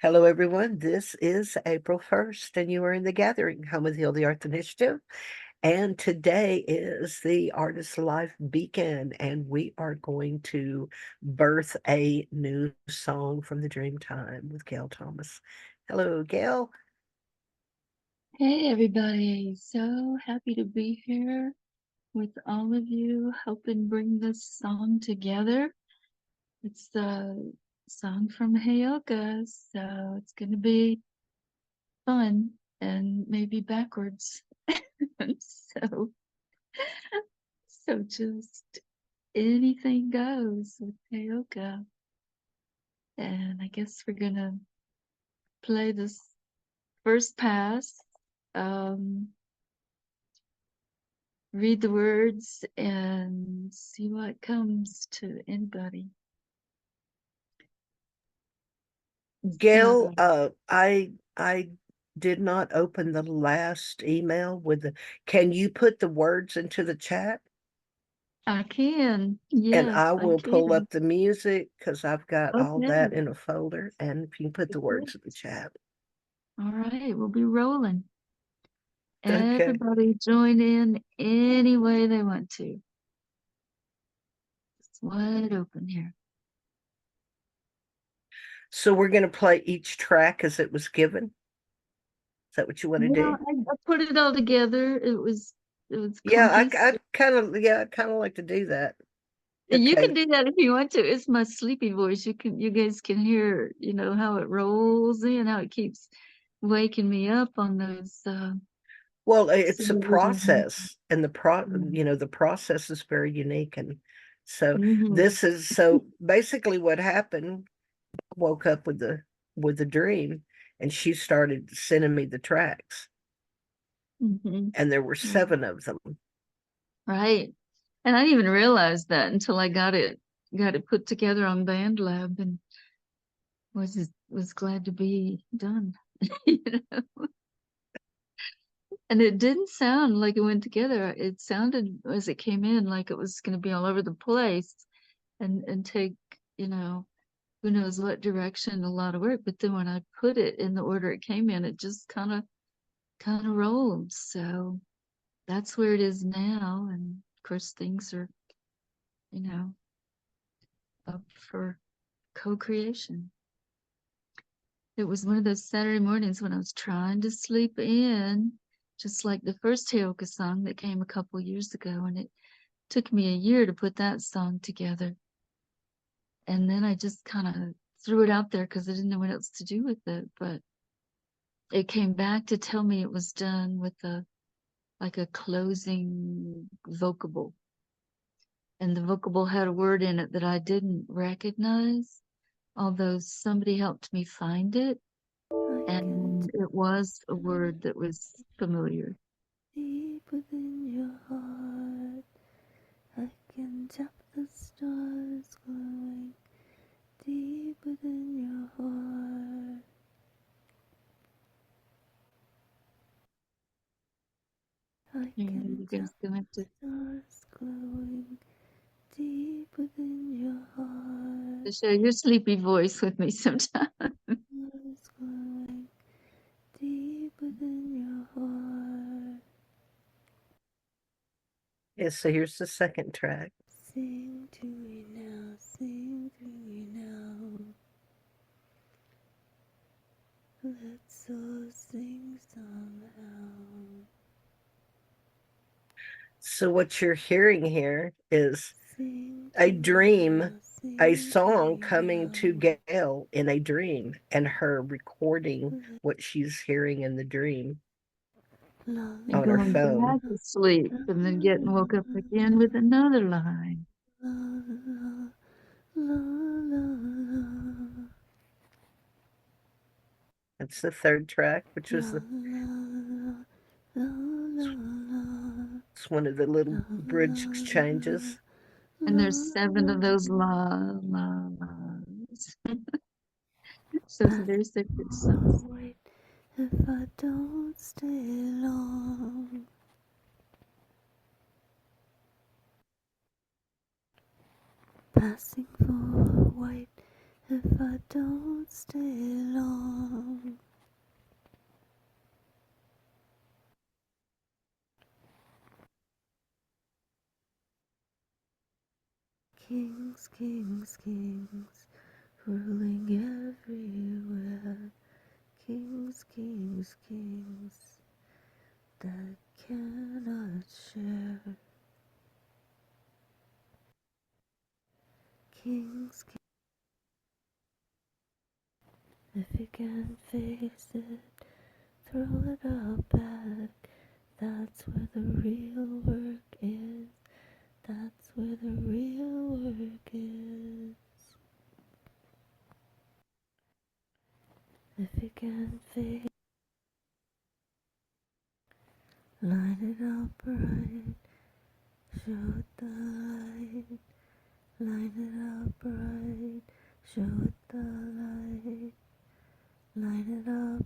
Hello, everyone. This is April 1st, and you are in the Gathering, home of the Heal the Earth Initiative. And today is the Artist Life Beacon, and we are going to birth a new song from the Dream Time with Gail Thomas. Hello, Gail. Hey everybody, so happy to be here with all of you, helping bring this song together. It's the song from Heyoka, so it's going to be fun and maybe backwards. so, so just anything goes with Heyoka. And I guess we're going to play this first pass. Read the words and see what comes to anybody. Gail, So I did not open the last email with the. Can you put the words into the chat? I can, And yes, I I will pull can. up the music because I've got all that Okay, in a folder. And if you can put the great. words in the chat. All right, we'll be rolling. Okay. Everybody join in any way they want to. It's wide open here. So we're going to play each track as it was given. Is that what you want to Well, do? I put it all together. It was Yeah, clunky. I kind of like to do that. You can Okay. do that if you want to. It's my sleepy voice. You guys can hear, how it rolls in, how it keeps waking me up on those Well, it's a silly. process, and the process is very unique, and so Mm-hmm. this is so basically what happened. Woke up with the dream, and she started sending me the tracks, Mm-hmm. and there were seven of them. Right. And I didn't even realize that until I got it put together on BandLab and was glad to be done. You know? And it didn't sound like it went together. It sounded as it came in like it was going to be all over the place and take, you know, who knows what direction, a lot of work. But then when I put it in the order it came in, it just kind of rolled. So that's where it is now. And of course things are, you know, up for co-creation. It was one of those Saturday mornings when I was trying to sleep in, just like the first Heyoka song that came a couple years ago, and it took me a year to put that song together. And then I just kind of threw it out there because I didn't know what else to do with it. But it came back to tell me it was done with a closing vocable. And the vocable had a word in it that I didn't recognize, although somebody helped me find it. And it was a word that was familiar. Deep within your heart, I can tap the stars glowing. Deep within your heart, I can You tap guys gonna have the to stars glowing. Deep within your heart, share your sleepy voice with me sometime. stars glowing. Deep within your heart, Yeah, so here's the second track. sing to me now, sing to me now. Let's all sing somehow. So what you're hearing here is Sing to a me dream, now, a sing to song me coming to now. Gail in a dream, and her recording what she's hearing in the dream La And on her going phone. back to sleep and then getting woke up again with another line. la la la la la. That's the third track, which La was la la la la it's one of the little la bridge exchanges. And la there's seven of those la's. So it's a very sacred song. wait if I don't stay long. Passing for white if I don't stay long. Kings, kings, kings, ruling everywhere. Kings, kings, kings, that cannot share. Kings, if you can't face it, throw it all back. That's where the real work is. That's where the real work is. If you can't face, line it up right. Show it the light. Line it up right. Show it the light. Line it up.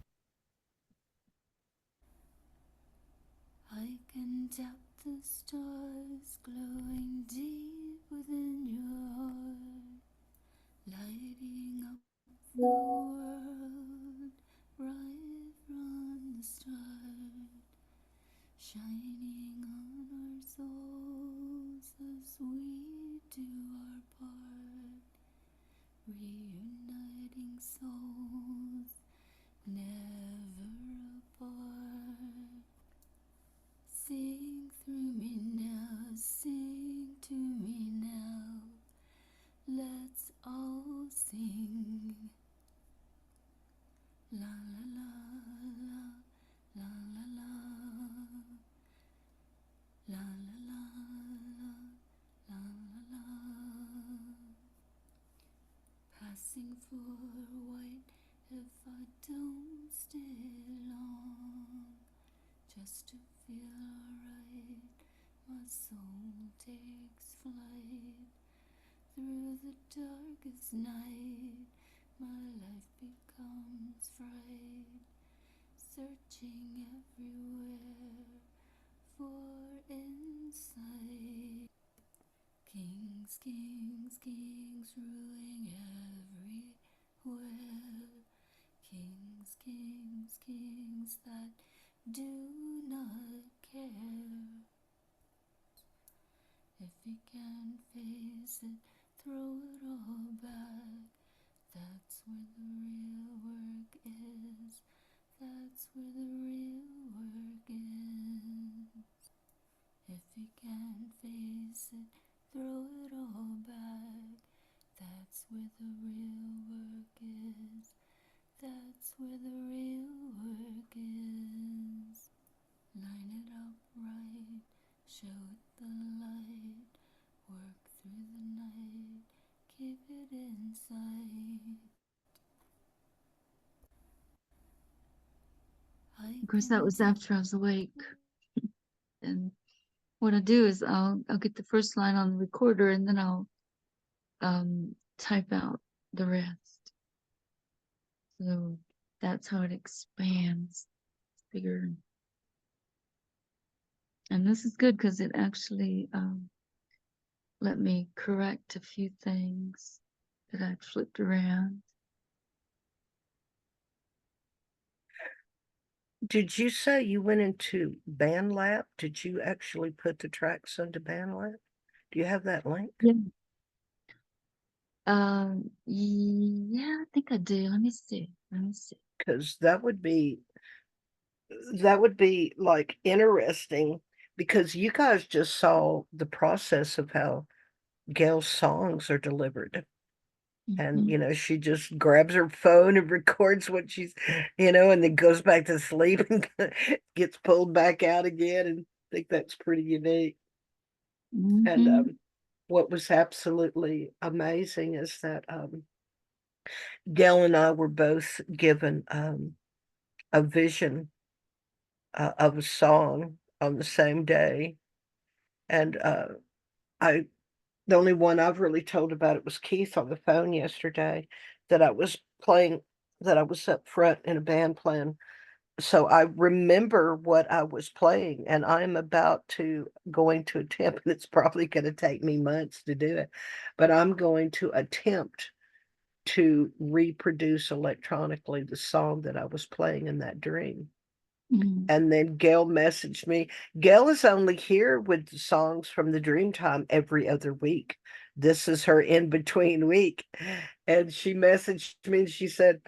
I can tap the stars glowing deep within your heart, lighting up the world right from the start, shining on our souls as we do our part, reuniting souls never apart. Sing through me now, sing to me now. Let's all sing. La la la la, la la la, la la la, la la la. Passing for white if I don't stay long. Just to feel alright, my soul takes flight. Through the darkest night, my life becomes fright. Searching everywhere for insight. Kings, kings, kings ruling everywhere. Kings, kings, kings that do not care. If you can't face it, throw it all back. That's where the real work is. That's where the real work is. If you can't face it, throw it all back. That's where the real work is. That's where the real work is. Line it up right, show it the light, work through the night, keep it inside. I Of course, that can was tell. after I was awake. And what I do is I'll get the first line on the recorder and then I'll type out the rest. So that's how it expands. It's bigger. And this is good because it actually let me correct a few things that I'd flipped around. Did you say you went into BandLab? Did you actually put the tracks into BandLab? Do you have that link? Yeah. Yeah, I think I do. Let me see. Let me see. Because that would be like interesting because you guys just saw the process of how Gail's songs are delivered. And, Mhm. she just grabs her phone and records what and then goes back to sleep and gets pulled back out again. And I think that's pretty unique. And Mhm. what was absolutely amazing is that Gail and I were both given a vision of a song on the same day. And I the only one I've really told about it was Keith on the phone yesterday that I was playing, that I was up front in a band playing. So I remember what I was playing, and I'm about to going to attempt, and it's probably going to take me months to do it, but I'm going to attempt to reproduce electronically the song that I was playing in that dream. Mhm. And then Gail messaged me. Gail is only here with the songs from the Dreamtime every other week. this is her in-between week. And she messaged me and she said,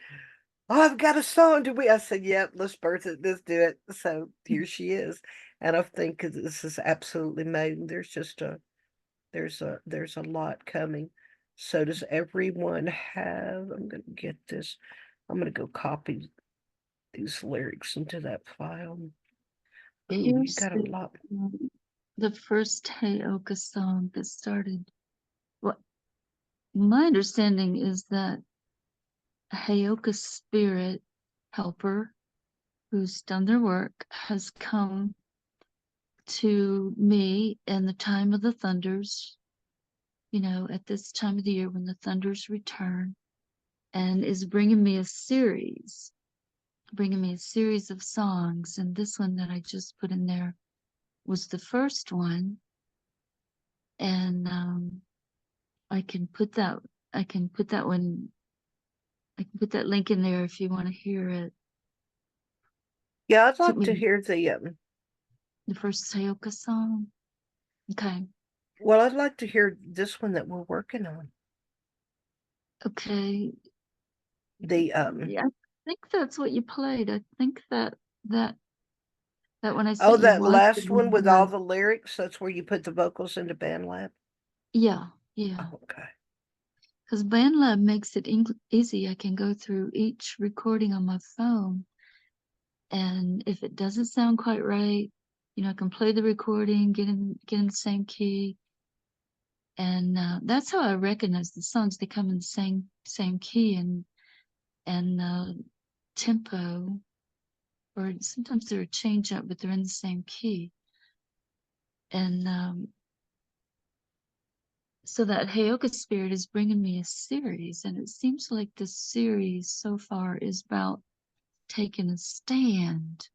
"Oh, I've got a song. Do we?" I said, "Yep, let's birth it. Let's do it." So here she is. And I think this is absolutely amazing. There's a lot coming. So does everyone have, I'm gonna get this. I'm gonna go copy these lyrics into that file. Ooh, you Here's got a lot. the first heyoka song that started. What my understanding is that a heyoka spirit helper who's done their work has come to me in the time of the thunders, at this time of the year when the thunders return, and is bringing me a series of songs. And this one that I just put in there was the first one. And I can put that, I can put that one, I can put that link in there if you want to hear it. Yeah, I'd Took like to me hear the first heyoka song. Okay. well, I'd like to hear this one that we're working on. Okay. The Yeah, I think that's what you played. I think that when I Oh, sent you that was the last one one with all where, the lyrics, that's where you put the vocals into BandLab? yeah, yeah. Oh, okay. Because BandLab makes it easy. I can go through each recording on my phone, and if it doesn't sound quite right, I can play the recording, get in the same key, and that's how I recognize the songs. They come in the same key and tempo, or sometimes they're a change up, but they're in the same key. And so that heyoka spirit is bringing me a series, and it seems like this series so far is about taking a stand.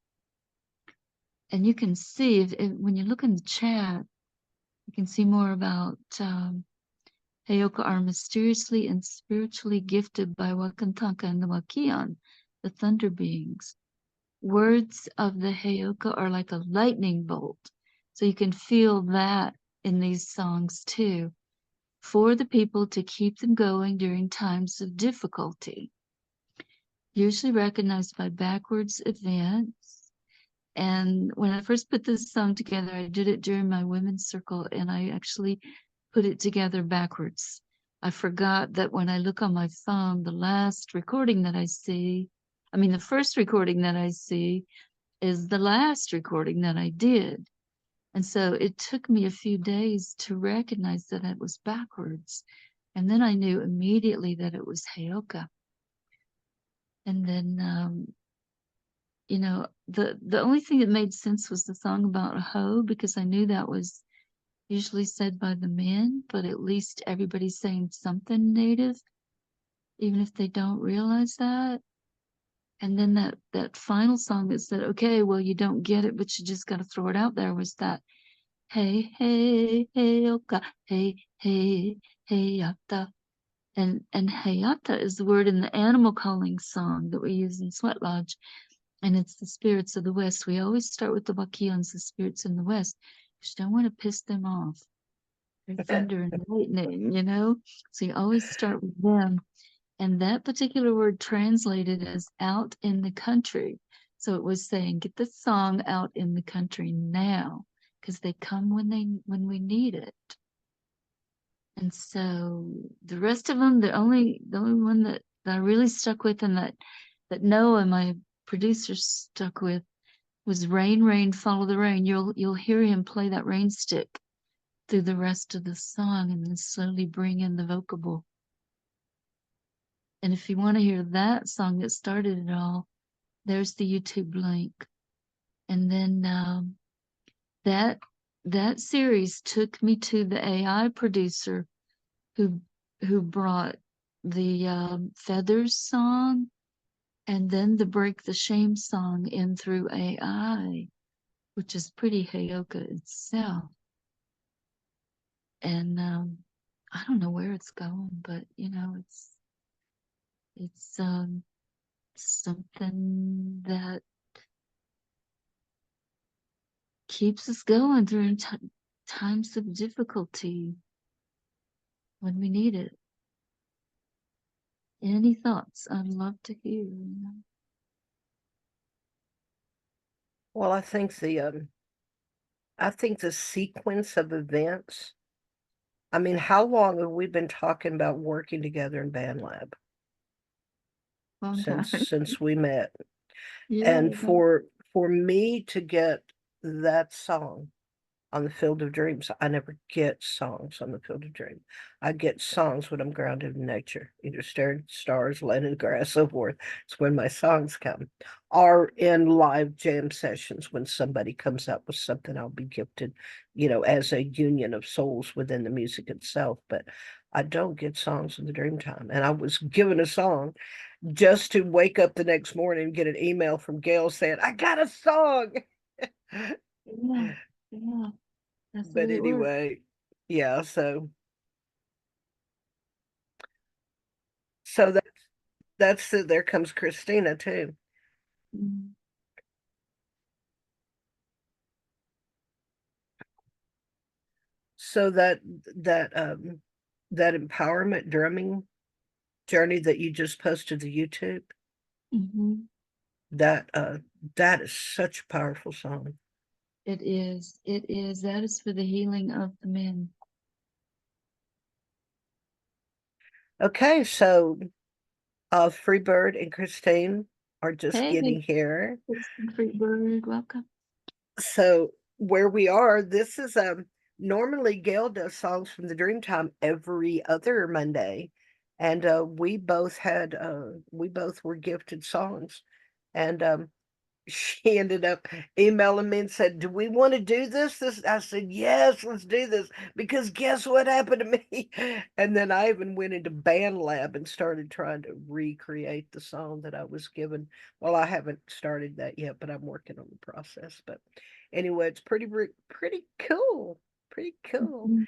And you can see when you look in the chat, you can see more about heyoka are mysteriously and spiritually gifted by Wakantanka and the Wakian, the thunder beings. Words of the heyoka are like a lightning bolt, so you can feel that in these songs too, for the people to keep them going during times of difficulty, usually recognized by backwards events. And when I first put this song together, I did it during my women's circle, and I actually put it together backwards. I forgot that when I look on my phone, the first recording that I see is the last recording that I did. And so it took me a few days to recognize that it was backwards. And then I knew immediately that it was heyoka. And then, the only thing that made sense was the song about ho, because I knew that was usually said by the men, but at least everybody's saying something native, even if they don't realize that. And then that final song that said, okay, well, you don't get it, but you just got to throw it out there, was that hey, hey, hey, oka, hey, hey, hey, yata. And hayata is the word in the animal calling song that we use in Sweat Lodge. And it's the spirits of the West. We always start with the Wakians, the spirits in the West, because you don't want to piss them off. They're thunder and lightning. So you always start with them. And that particular word translated as out in the country. So it was saying, get the song out in the country now, because they come when we need it. And so the rest of them, the only one that I really stuck with, and that Noah, my producer, stuck with, was Rain, Rain, Follow the Rain. You'll hear him play that rain stick through the rest of the song, and then slowly bring in the vocable. And if you want to hear that song that started it all, there's the YouTube link. And then that series took me to the AI producer who brought the Feathers song and then the Break the Shame song in through AI, which is pretty heyoka itself. And I don't know where it's going, but it's something that keeps us going during times of difficulty. when we need it. Any thoughts? I'd love to hear. Well, I think the sequence of events. I mean, how long have we been talking about working together in Band Lab? Long Since time. since we met. Yeah. And for me to get that song on the Field of Dreams, I never get songs on the Field of Dreams. I get songs when I'm grounded in nature, either staring at stars, laying in the grass, so forth. It's when my songs come. Or in live jam sessions when somebody comes up with something I'll be gifted, as a union of souls within the music itself. But I don't get songs in the dream time. And I was given a song just to wake up the next morning and get an email from Gail saying, I got a song. Yeah. Yeah. That's the But way it works. anyway, yeah, so there comes Christina too. Mm. So that empowerment drumming journey that you just posted to YouTube, Mm-hmm. that that is such a powerful song. It is. It is. That is for the healing of the men. Okay, so Freebird and Christine are just Hey, getting here. Kristen Freeberg, welcome. So where we are, this is normally Gail does songs from the Dreamtime every other Monday, and we both were gifted songs, and she ended up emailing me and said, "Do we want to do this?" I said, "Yes, let's do this." Because guess what happened to me? And then I even went into Band Lab and started trying to recreate the song that I was given. Well, I haven't started that yet, but I'm working on the process. But anyway, it's pretty cool. Pretty cool. Mhm.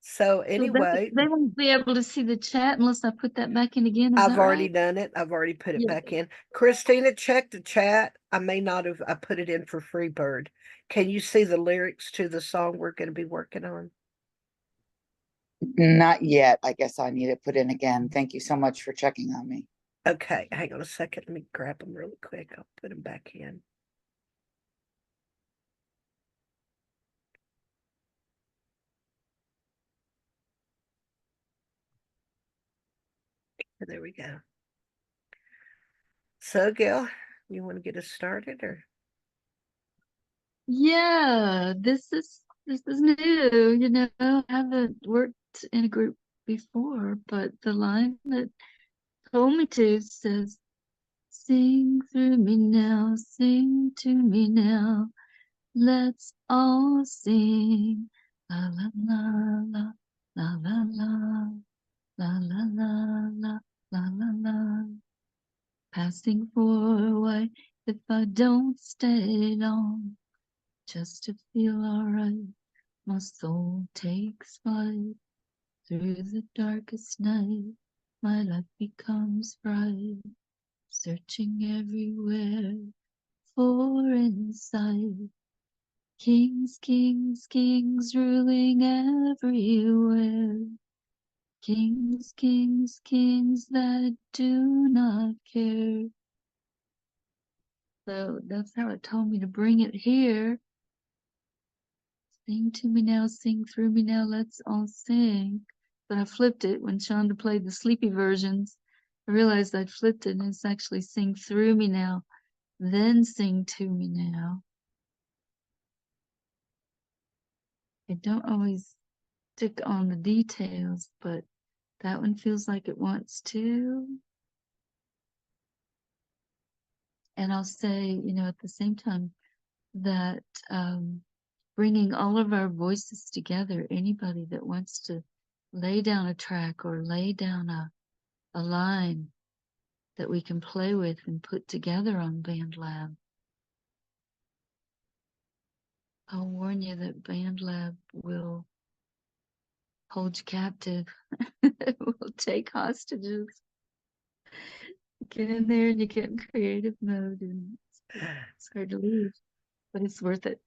So So they anyway, they won't be able to see the chat unless I put that back in again. Is I've that already right? done it. I've already put it Yeah. back in. Christina, check the chat. I may not have, I put it in for Freebird. Can you see the lyrics to the song we're going to be working on? Not yet. I guess I need to put in again. Thank you so much for checking on me. Okay, hang on a second. Let me grab them really quick. I'll put them back in. There we go. So, Gil, you want to get us started or? Yeah, this is new, I haven't worked in a group before, but the line that told me to says, sing through me now, sing to me now, let's all sing. La la la la la la la la la la la la la la. Passing for a while if I don't stay long, just to feel alright. My soul takes flight through the darkest night. My life becomes bright, searching everywhere for insight. Kings, kings, kings ruling everywhere. Kings, kings, kings that do not care. So that's how it told me to bring it here. Sing to me now, sing through me now, let's all sing. But I flipped it when Shonda played the sleepy versions. I realized I'd flipped it and it's actually sing through me now, then sing to me now. I don't always stick on the details, but that one feels like it wants to. And I'll say, at the same time that bringing all of our voices together, anybody that wants to lay down a track or lay down a line that we can play with and put together on Band Lab. I'll warn you that Band Lab will hold you captive. It will take hostages. Get in there and you get in creative mode and it's hard to leave, but it's worth it.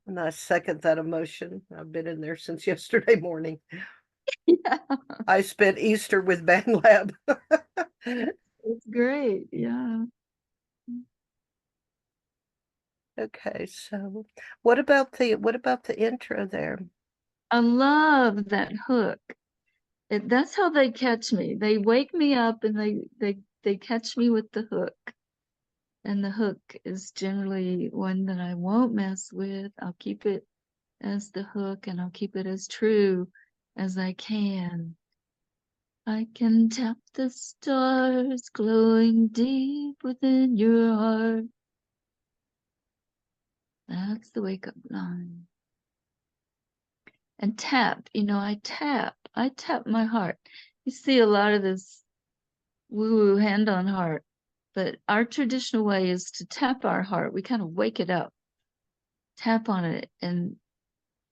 And I second that emotion. I've been in there since yesterday morning. Yeah, I spent Easter with Band Lab. it's great. Yeah. Okay, so what about the intro there? I love that hook. That's how they catch me. They wake me up and they catch me with the hook. And the hook is generally one that I won't mess with. I'll keep it as the hook and I'll keep it as true as I can. I can tap the stars glowing deep within your heart. That's the wake up line. And tap, I tap my heart. You see a lot of this woo-woo hand on heart, but our traditional way is to tap our heart. We kind of wake it up, tap on it. And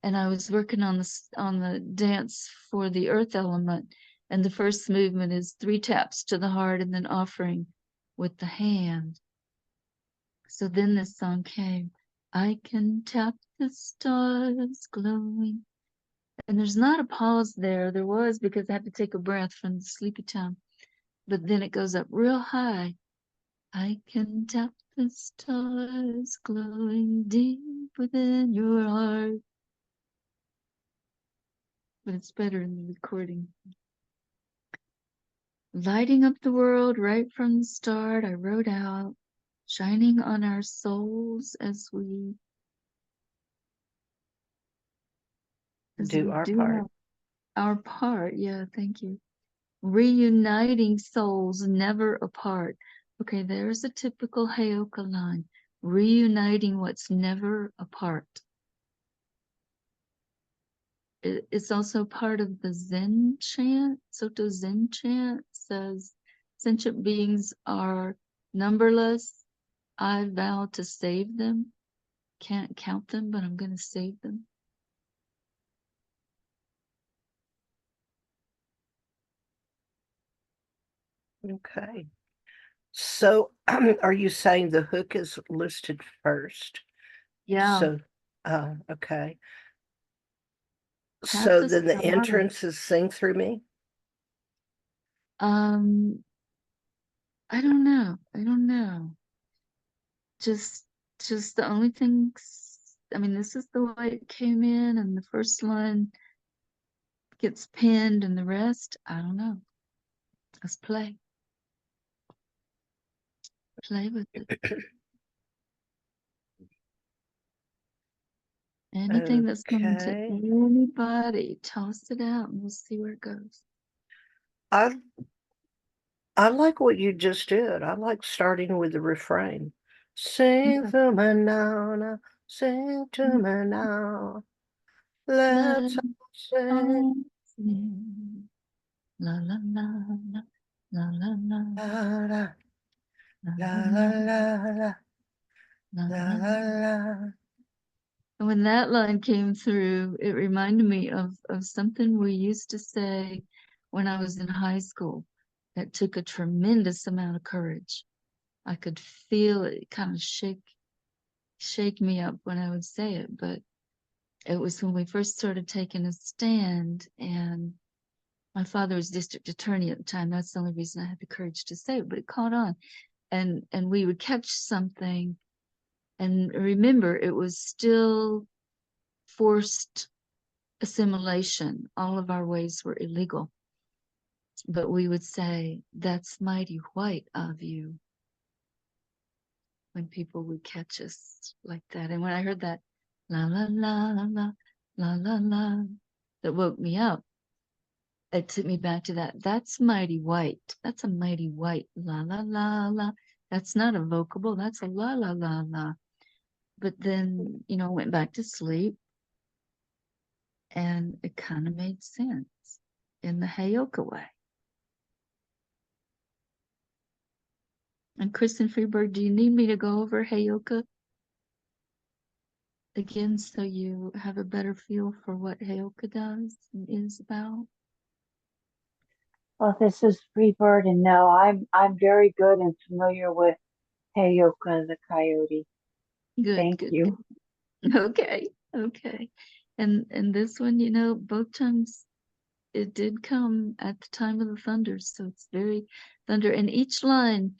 I was working on the dance for the earth element, and the first movement is 3 taps to the heart and then offering with the hand. So then this song came, I can tap the stars glowing. And there's not a pause there. There was, because I had to take a breath from the sleepy time. But then it goes up real high. I can tap the stars glowing deep within your heart. But it's better in the recording. Lighting up the world right from the start, I wrote out, shining on our souls as we Do our do part. our part. Yeah, thank you. Reuniting souls never apart. Okay, there's a typical heyoka line. Reuniting what's never apart. It's also part of the Zen chant. Soto Zen chant says, sentient beings are numberless. I vow to save them. Can't count them, but I'm going to save them. Okay. So are you saying the hook is listed first? Yeah, So, okay. tap So the then the star. entrance is Sing Through Me? Um, I don't know. I don't know. Just just the only things, I mean, this is the way it came in, and the first line gets pinned, and the rest, I don't know. Let's play. Play with it. Anything that's coming to Okay. anybody, toss it out and we'll see where it goes. I I like what you just did. I like starting with the refrain. Sing Okay. to me now, now, sing to me now. Let Let's it all sing. all sing. La la la la la la la La la la la la la la la la la la. la la. And when that line came through, it reminded me of something we used to say when I was in high school that took a tremendous amount of courage. I could feel it kind of shake me up when I would say it, but it was when we first started taking a stand, and my father was district attorney at the time. That's the only reason I had the courage to say it, but it caught on. And we would catch something, and remember, it was still forced assimilation. All of our ways were illegal. But we would say, that's mighty white of you, when people would catch us like that. And when I heard that la la la la la la la la, that woke me up, it took me back to that. That's mighty white. That's a mighty white la la la la. That's not a vocable. That's a la la la la. But then, I went back to sleep, and it kind of made sense in the heyoka way. And Kristen Freeberg, do you need me to go over heyoka again so you have a better feel for what heyoka does and is about? Well, this is Freebird, and no, I'm very good and familiar with Heyoka the coyote. Good, Thank good, you. good. Okay, okay. And this one, both times it did come at the time of the thunder, so it's very thunder. And each line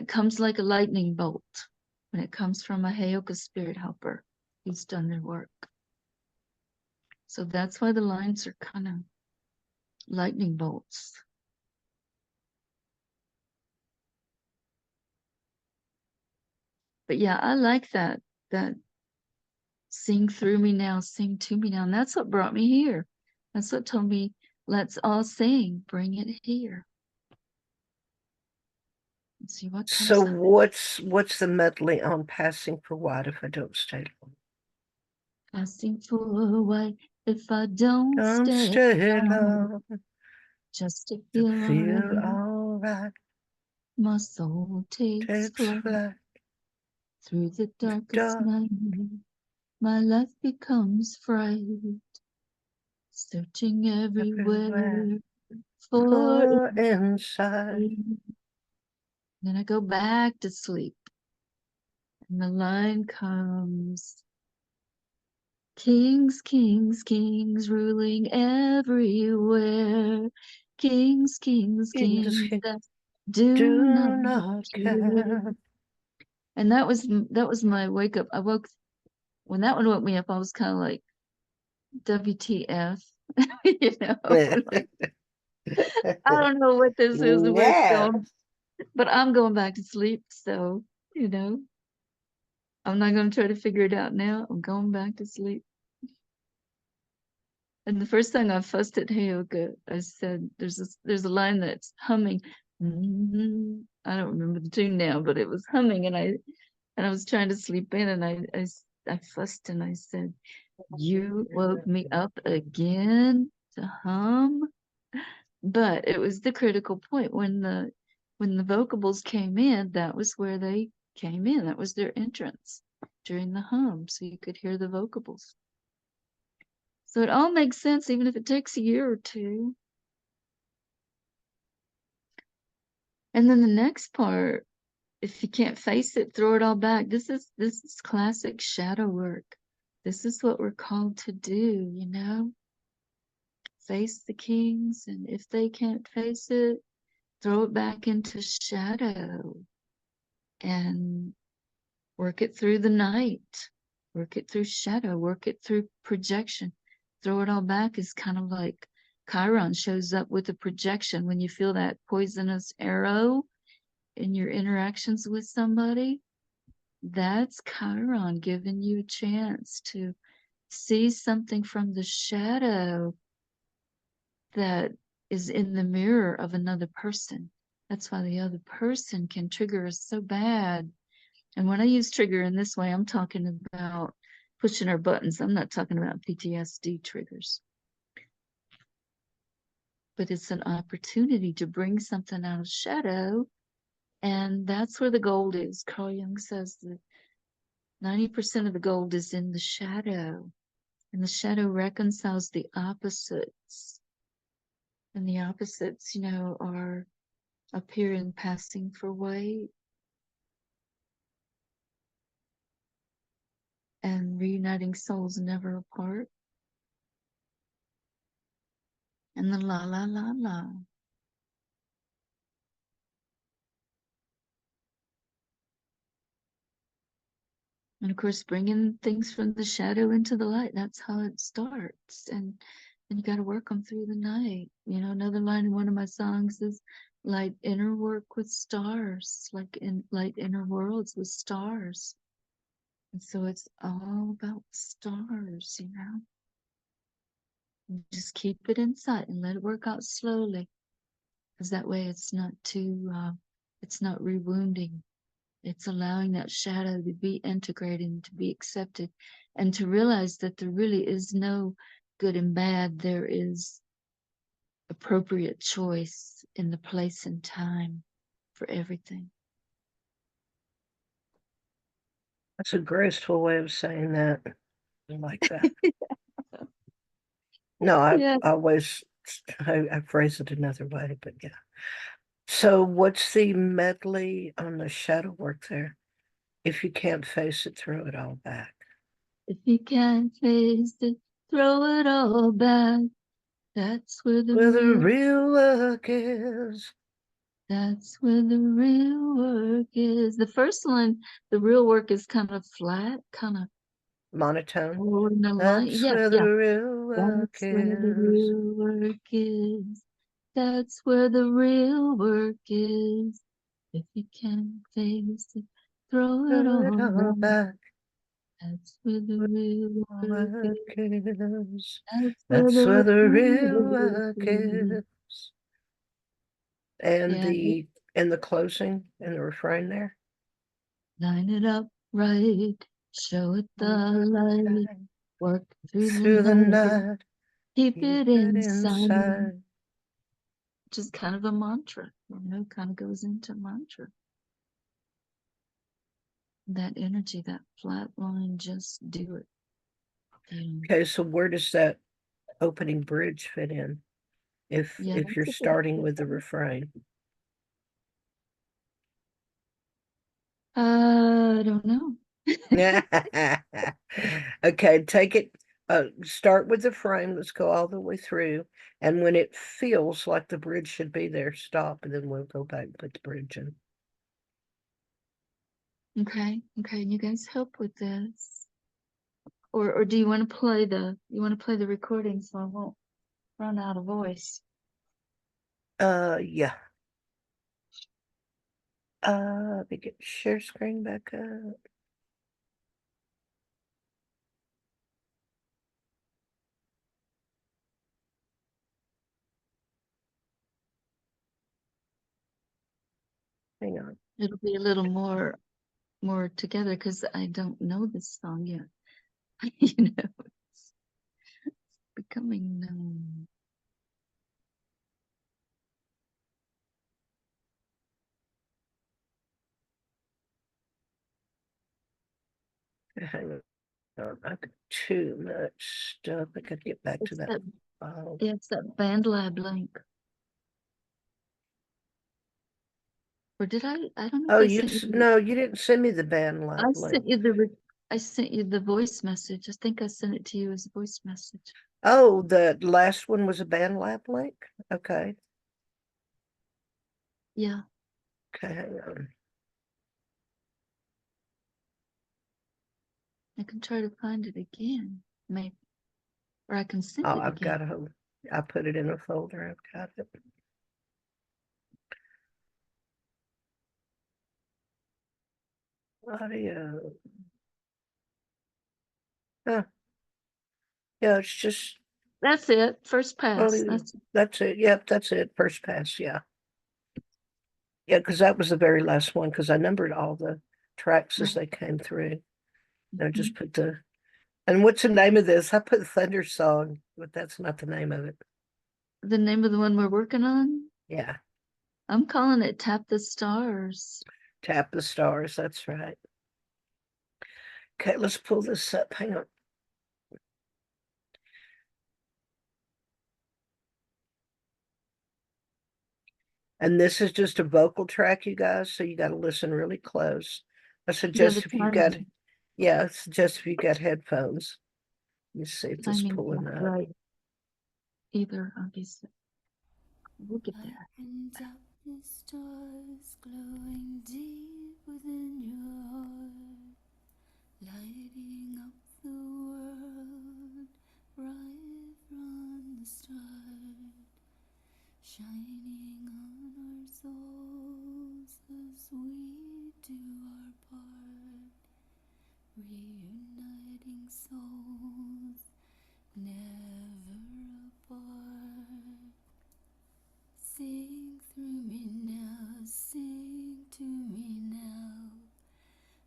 comes like a lightning bolt when it comes from a heyoka spirit helper who's done their work. So that's why the lines are kind of lightning bolts. But yeah, I like that sing through me now, sing to me now. And that's what brought me here. That's what told me, let's all sing, bring it here. Let's see what comes So up. what's the medley on Passing for What if I don't stay long? Asking for what if I don't Don't stay stay long, long just to to feel feel alright. alright. My soul takes Takes flight flight, through the darkest dark night. My life becomes fright, searching everywhere everywhere for for inside. it. Then I go back to sleep, and the line comes. Kings, kings, kings ruling everywhere. Kings, kings, Kings kings can that do not do not care. care. And that was my wake up. I woke when that one woke me up. I was kind of like, WTF, you know, like I don't know what this is and where it's No. going, but I'm going back to sleep. So I'm not going to try to figure it out now. I'm going back to sleep. And the first time I fussed at Heyoka, I said, there's a line that's humming. I don't remember the tune now, but it was humming, and I was trying to sleep in, and I fussed and I said, "You woke me up again to hum." But it was the critical point when the vocables came in. That was where they came in. That was their entrance during the hum, so you could hear the vocables. So it all makes sense, even if it takes a year or two. And then the next part, if you can't face it, throw it all back. This is classic shadow work. This is what we're called to do. Face the kings, and if they can't face it, throw it back into shadow and work it through the night. Work it through shadow, work it through projection. Throw it all back is kind of like Chiron shows up with a projection when you feel that poisonous arrow in your interactions with somebody. That's Chiron giving you a chance to see something from the shadow that is in the mirror of another person. That's why the other person can trigger us so bad. And when I use trigger in this way, I'm talking about pushing our buttons. I'm not talking about PTSD triggers. But it's an opportunity to bring something out of shadow. And that's where the gold is. Carl Jung says that 90% of the gold is in the shadow. And the shadow reconciles the opposites. And the opposites, are up here in passing for white and reuniting souls never apart. And the la la la la. And of course, bringing things from the shadow into the light. That's how it starts. And you got to work them through the night. Another line in one of my songs is light inner work with stars, like in light inner worlds with stars. And so it's all about stars. Just keep it inside and let it work out slowly. Because that way it's not it's not rewounding. It's allowing that shadow to be integrated and to be accepted and to realize that there really is no good and bad. There is appropriate choice in the place and time for everything. That's a graceful way of saying that. I like that. No, Yeah. I phrase it another way, but yeah. So what's the medley on the shadow work there? If you can't face it, throw it all back. If you can't face it, throw it all back. That's where the Where the real, real work is. that's where the real work is. The first line, the real work is kind of flat, kind of Monotone. in a line. That's Yeah, where the yeah. real work That's where the is. real work is. That's where the real work is. If you can't face it, throw it Throw it all all back. back. That's where the Where real the work is. work is. That's where That's the where the real real work work is. is. And Yeah, the closing and the refrain there. line it up right. Show it the light. Work through the Through the night. night, Keep keep it it inside. inside. Which is kind of a mantra, kind of goes into mantra. That energy, that flat line, just do it. Okay, so where does that opening bridge fit in? Yeah, If you're that's a good starting with the question. refrain. I don't know. Okay, take it, start with the frame. Let's go all the way through. And when it feels like the bridge should be there, stop, and then we'll go back and put the bridge in. Okay, you guys help with this. Or do you want to play the recording so I won't run out of voice? Yeah. Let me get share screen back up. Hang on. It'll be a little more together because I don't know this song yet. It's becoming known. Hang on. I've got too much stuff. I gotta get back to It's that that file. it's that BandLab link. Or did I? I don't know if Oh, I sent you. no, you didn't send me the band I link. sent you I sent you the voice message. I think I sent it to you as a voice message. Oh, the last one was a band lab link? Okay. Yeah, Okay, hang on. I can try to find it again, maybe, or I can send Oh, it I've again. got I put it in a folder. I've got it. Audio. Huh. Yeah, it's just, That's it. First pass. well, that's it. Yep, that's it. First pass. Yeah. Yeah, because that was the very last one, because I numbered all the tracks as Right. they came through. I Mhm. just put and what's the name of this? I put Thunder Song, but that's not the name of it. The name of the one we're working on, Yeah. I'm calling it Tap the Stars. Tap the Stars. That's right. Okay, let's pull this up. Hang on. And this is just a vocal track, you guys, so you got to listen really close. I Yeah, the suggest if you got, timing, yeah, I suggest if you got headphones. Let me see if this timing's pulling not up. right either, obviously. We'll get I there. can tap the stars glowing deep within your heart, lighting up the world right from the start, shining on our souls as we do our part, reuniting souls never apart. Sing through me now, sing to me now,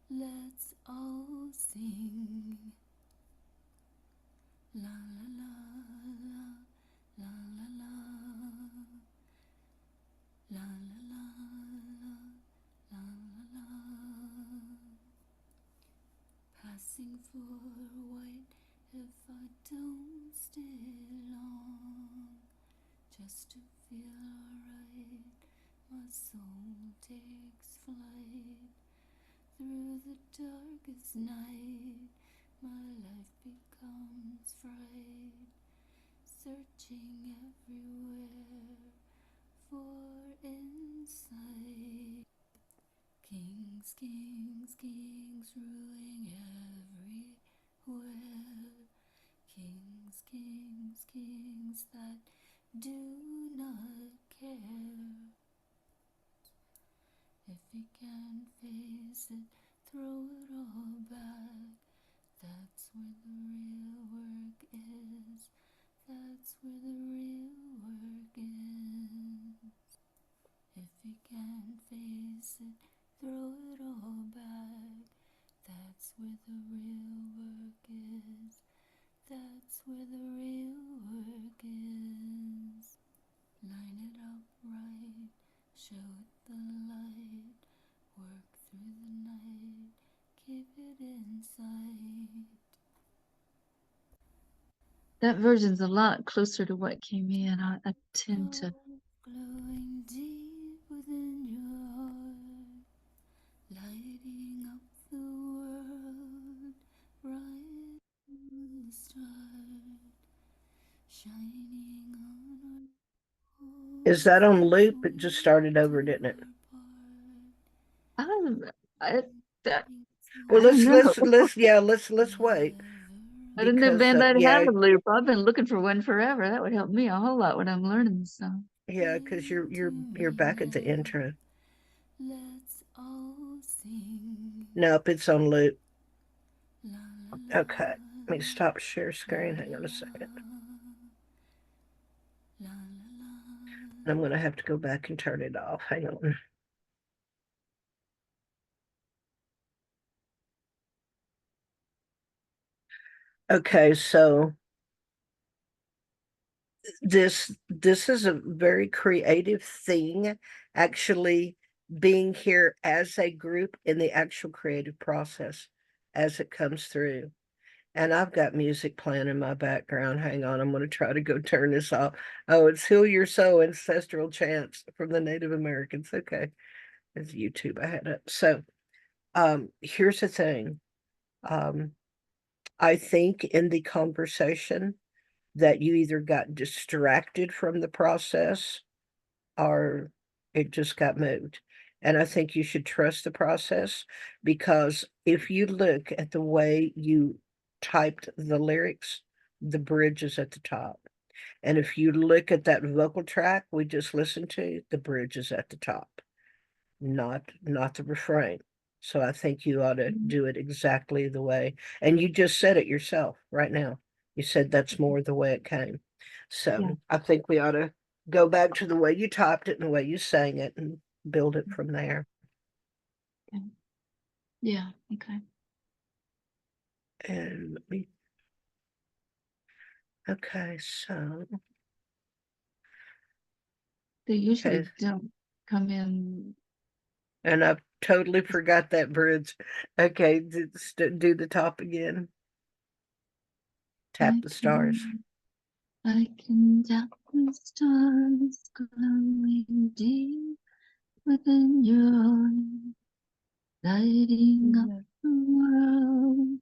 let's all sing. La la la la, la la la, la la la la, la la la. Passing for white if I don't stay long, just to feel alright. My soul takes flight through the darkest night. My life becomes bright. searching everywhere for insight. Kings, kings, kings ruling everywhere. Kings, kings, kings that do not care. If you can face it, throw it all back. That's where the real work is. That's where the real work is. If you can face it, throw it all back. That's where the real work is. That's where the real work is. Line it up right, show it the light. Work through the night, keep it inside. That version's a lot closer to what came in. I tend to. Glowing deep within your heart, lighting up the world, bright in the start, shining on our Is that souls on loop? It just way started over, too didn't it? far apart. I, I, Well, I don't know. let's wait I didn't know because Band Aid yeah, have a loop. I've been looking for one forever. That would help me a whole lot when I'm learning the song. yeah, because Listen to you're me back at the now. intro. Let's all sing. Nope, it's on loop. La la Okay, let me stop share la screen. Hang la on a second. la la la. I'm gonna have to go back and turn it off. Hang on. Okay, so this is a very creative thing, actually being here as a group in the actual creative process as it comes through. And I've got music playing in my background. Hang on, I'm going to try to go turn this off. Oh, it's Heal Your Soul Ancestral Chants from the Native Americans. Okay, it's YouTube I had up. So, here's the thing. Um, I think in the conversation that you either got distracted from the process or it just got moved. And I think you should trust the process because if you look at the way you typed the lyrics, the bridge is at the top. And if you look at that vocal track we just listened to, the bridge is at the top, not the refrain. So I think you ought to do it exactly the way, and you just said it yourself right now. You said that's more the way it came. Yeah. So I think we ought to go back to the way you typed it and the way you sang it and build it from there. Okay. Yeah. Okay. And let me, okay, so, They okay, usually don't come in. and I totally forgot that bridge. Okay, do the top again. Tap I the stars. can, I can tap the stars glowing deep within your heart, lighting up the world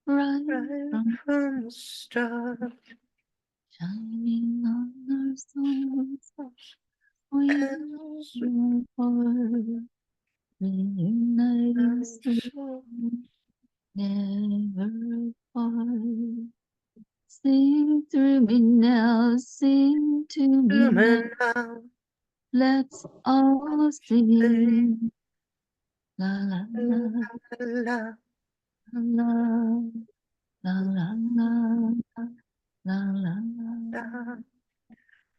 right Right from from the start. shining on our souls. We And your heart, reuniting soul, so never apart. Sing through me now, sing to me now. human now, Let's all say sing. La la la la la la la la la la la la la.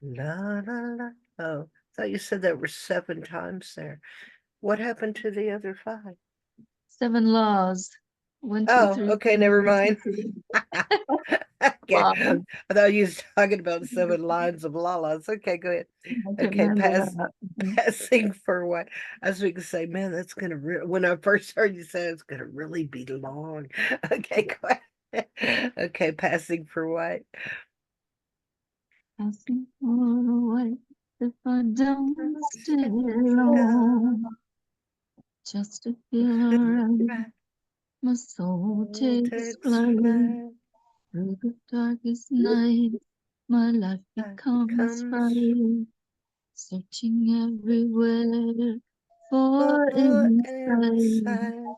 la la la. Oh, I thought you said that were 7 times there. What happened to the other 5? 7 laws. One, two, Oh, three, okay, four, never 1, mind. 2, 3. Okay, Laws. I thought you was talking about 7 lines of lalas. Okay, go ahead. I can Okay, remember that. passing for what? I was going to say, man, that's gonna when I first heard you say it's gonna really be long. Okay, go ahead. Okay, passing for what? Asking for a wife if I don't stay long. Just to feel alright, my soul takes Takes flight flight. through the darkest night. My life Life becomes becomes bright, searching everywhere for for insight. inside.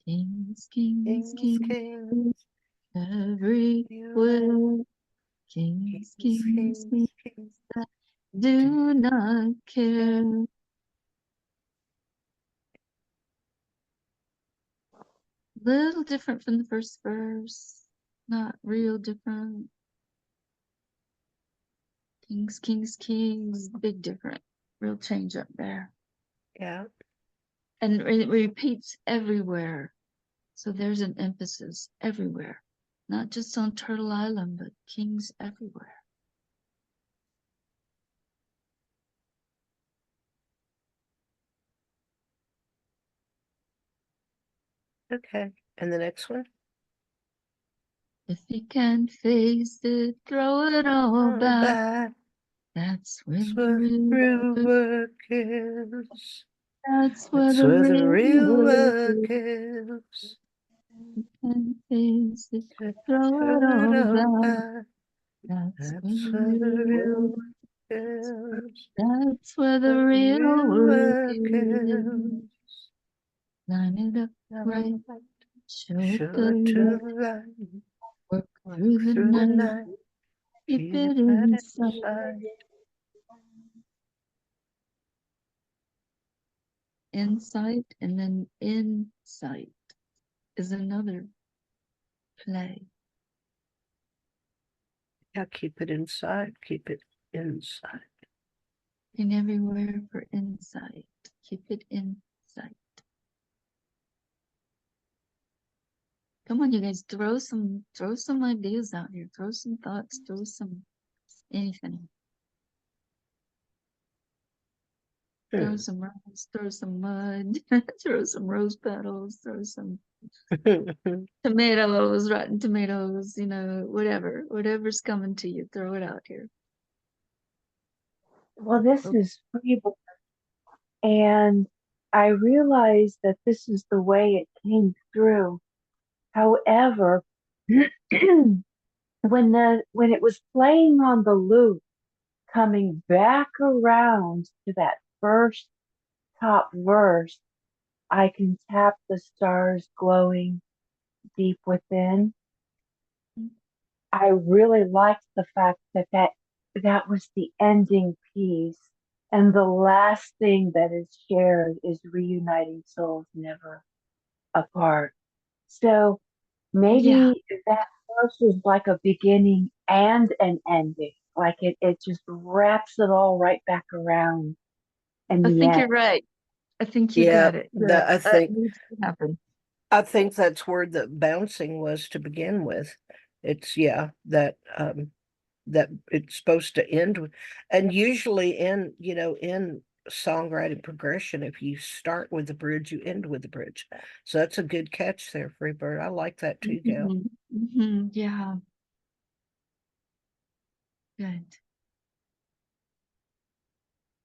Kings, kings, Kings, kings, kings, you everywhere. Kings, kings, kings, kings, kings kings. that Do do not care. Little different from the first verse. Not real different. Kings, kings, kings. Big different. Real change up there. yeah. And it repeats everywhere. So there's an emphasis everywhere. Not just on Turtle Island, but kings everywhere. Okay. And the next one? If you can't face it, throw it all Oh, back. back. That's where That's the where the real real work. work is. That's where That's the where the real real work work is. is. You can't face it, throw it Throw it all all back. back. That's where That's the where the real real work. work is. That's where the Where the real real work work is. is. Line it up right, Right. show it Show the it to light, the light. work Work through the through the night, night. keep Keep it it inside. inside. Insight and then insight is another play. Yeah, keep it inside. Keep it inside. In everywhere for insight. Keep it in sight. Come on, you guys, throw some ideas out here. Throw some thoughts, throw some anything. Throw some rocks, throw some mud, throw some rose petals, throw some tomatoes, rotten tomatoes, whatever's coming to you, throw it out here. Well, this Oh, is Freeborn, and I realized that this is the way it came through. However, when it was playing on the loop, coming back around to that first top verse, I can tap the stars glowing deep within. I really liked the fact that was the ending piece. And the last thing that is shared is reuniting souls never apart. So yeah, maybe that verse is like a beginning and an ending. Like it just wraps it all right back around in I the think you're end. right. I think you Yeah, got it. Yeah, that that needs to happen. I think that's where the bouncing was to begin with. It's yeah, that it's supposed to end with, and usually in songwriting progression, if you start with the bridge, you end with the bridge. So that's a good catch there, Freebird. I like that too, Gail. Yeah, good.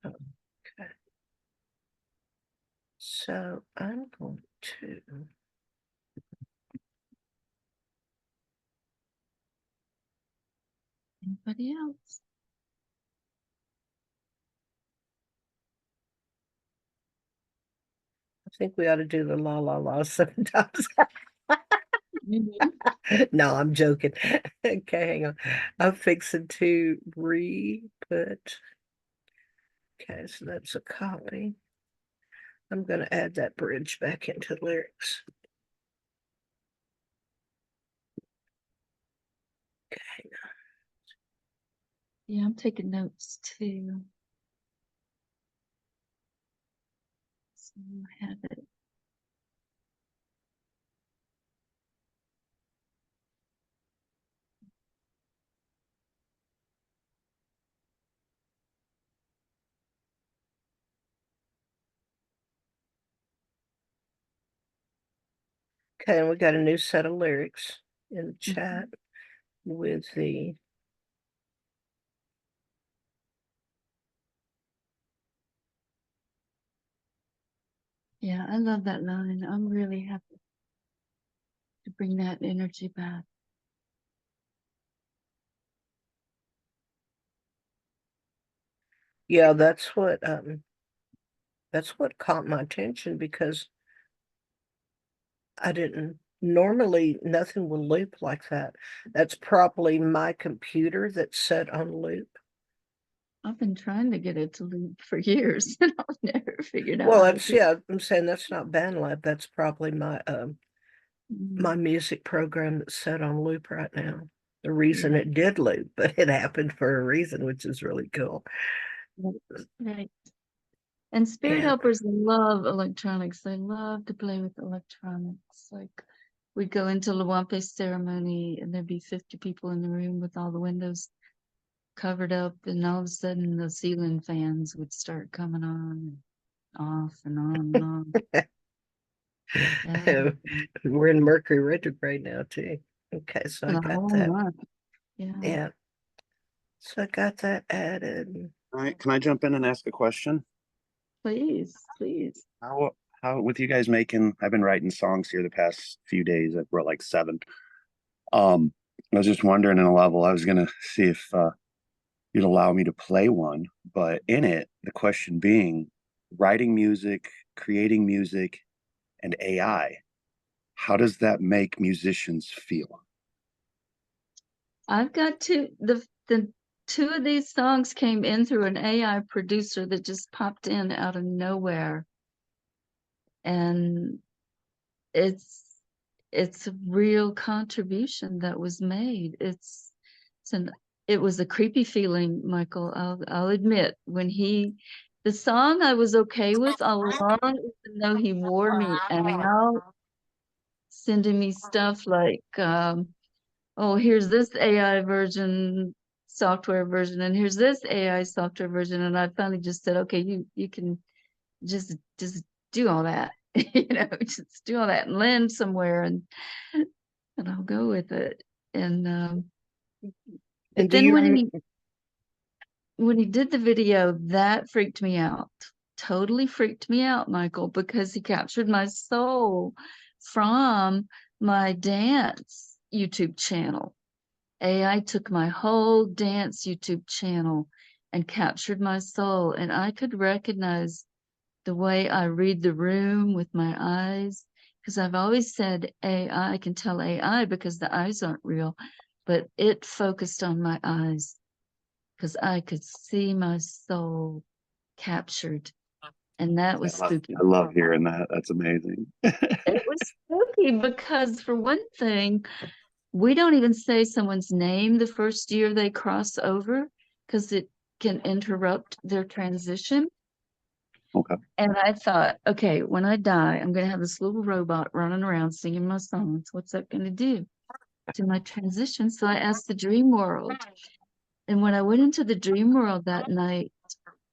Okay. So I'm going to Anybody else? I think we ought to do the la la la sometimes. Mhm. No, I'm joking. Okay, hang on. I'm fixing to re-put. Okay, so that's a copy. I'm going to add that bridge back into lyrics. Okay. Yeah, I'm taking notes too. So I have it. Okay, and we got a new set of lyrics in the Mhm. chat with the Yeah, I love that line. I'm really happy to bring that energy back. Yeah, that's what caught my attention because I didn't normally nothing will loop like that. That's probably my computer that's set on loop. I've been trying to get it to loop for years and I've never figured out Well, how to that's do it. yeah, I'm saying that's not BandLab. That's probably my Mm, music program that's set on loop right now. The reason yeah, it did loop, but it happened for a reason, which is really cool. right. Right. And spirit And helpers love electronics. They love to play with electronics. Like we'd go into Luampe ceremony and there'd be 50 people in the room with all the windows covered up, and all of a sudden the ceiling fans would start coming on and off and on and on. Yeah, we're in Mercury retrograde now too. Okay, so for I the got whole that. month. Yeah, Yeah, so I got that added. All right, can I jump in and ask a question? please, please. How how with you guys making? I've been writing songs here the past few days. I've wrote like seven. Um, I was just wondering in a level. I was gonna see if you'd allow me to play one, but in it, the question being, writing music, creating music, and AI. How does that make musicians feel? I've got the two of these songs came in through an AI producer that just popped in out of nowhere. And it's it's a real contribution that was made. It's an it was a creepy feeling, Michael. I'll admit when the song I was okay with all along, even though he wore me out, sending me stuff like, oh, here's this AI version, software version, and here's this AI software version, and I finally just said, okay, you can just do all that, just do all that and land somewhere, and I'll go with it. And And but do then you rem when he did the video, that freaked me out. Totally freaked me out, Michael, because he captured my soul from my dance YouTube channel. AI took my whole dance YouTube channel and captured my soul, and I could recognize the way I read the room with my eyes, because I've always said AI, I can tell AI because the eyes aren't real, but it focused on my eyes because I could see my soul captured, and that was spooky. I love hearing that. That's amazing. It was spooky because, for one thing, we don't even say someone's name the first year they cross over because it can interrupt their transition. Okay. And I thought, okay, when I die, I'm going to have this little robot running around singing my songs. What's that going to do to my transition? So I asked the dream world. And when I went into the dream world that night,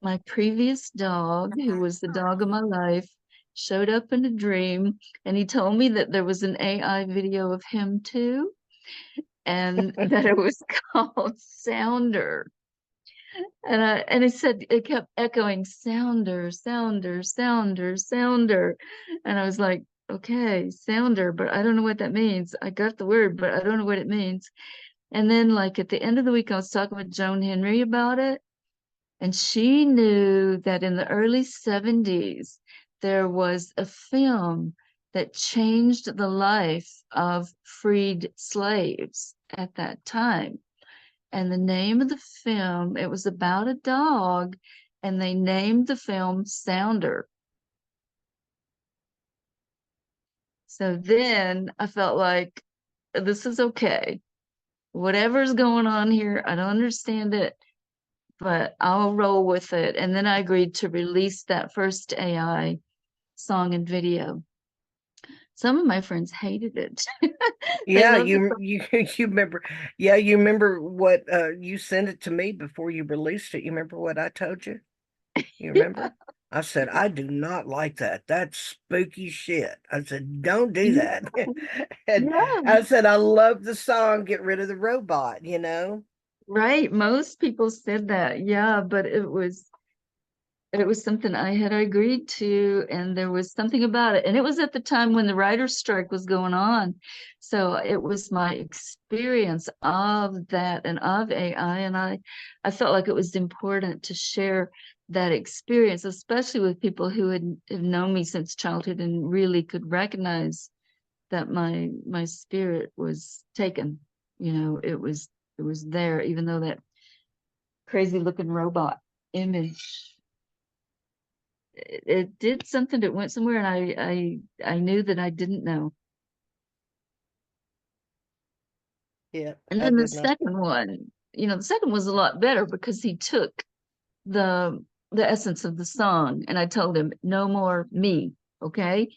my previous dog, who was the dog of my life, showed up in a dream, and he told me that there was an AI video of him too, and that it was called Sounder. And it said, it kept echoing Sounder, Sounder, Sounder, Sounder. And I was like, okay, Sounder, but I don't know what that means. I got the word, but I don't know what it means. And then, like, at the end of the week, I was talking with Joan Henry about it, and she knew that in the early 70s, there was a film that changed the life of freed slaves at that time. And the name of the film, it was about a dog, and they named the film Sounder. So then I felt like this is okay. Whatever's going on here, I don't understand it, but I'll roll with it. And then I agreed to release that first AI song and video. Some of my friends hated it. They yeah, loved the you remember yeah, you remember what you sent it to me before you released it. You remember what I told you? You yeah, remember? I said, I do not like that. That's spooky shit. I said, don't do yeah, that. And yeah, I said, I love the song, Get Rid of the Robot, you know? right. Most people said that. Yeah, but it was something I had agreed to, and there was something about it. And it was at the time when the writer's strike was going on. So it was my experience of that and of AI. And I felt like it was important to share that experience, especially with people who have known me since childhood and really could recognize that my spirit was taken. You know, it was there, even though that crazy looking robot image, it did something that went somewhere, and I knew that I didn't know. Yeah, And I then the did not. second one, you know, the second was a lot better because he took the the essence of the song, and I told him no more me, okay?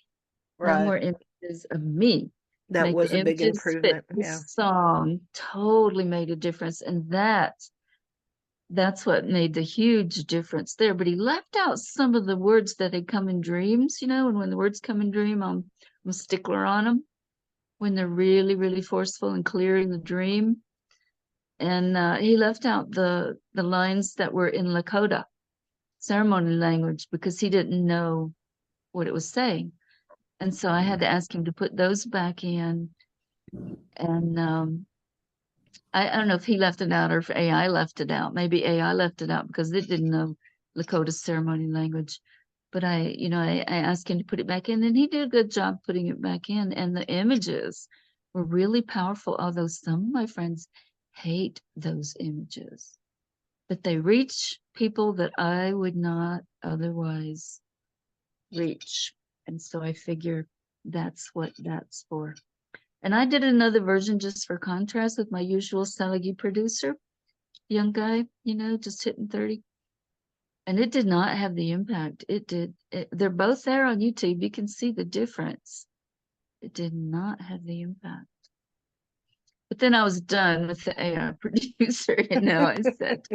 No Right. more images of me. That Make the was a big images fit improvement. the Yeah. song. Totally made a difference, and that's what made the huge difference there. But he left out some of the words that had come in dreams, you know, and when the words come in dream, I'm a stickler on them when they're really, really forceful and clear in the dream. And he left out the lines that were in Lakota ceremony language because he didn't know what it was saying. And so I had to ask him to put those back in. And I don't know if he left it out or if AI left it out. Maybe AI left it out because it didn't know Lakota ceremony language. But I asked him to put it back in, and he did a good job putting it back in. And the images were really powerful, although some of my friends hate those images. But they reach people that I would not otherwise reach. And so I figure that's what that's for. And I did another version just for contrast with my usual Salagi producer, young guy, you know, just hitting 30. And it did not have the impact. It did. They're both there on YouTube. You can see the difference. It did not have the impact. But then I was done with the AI producer. You know, I said,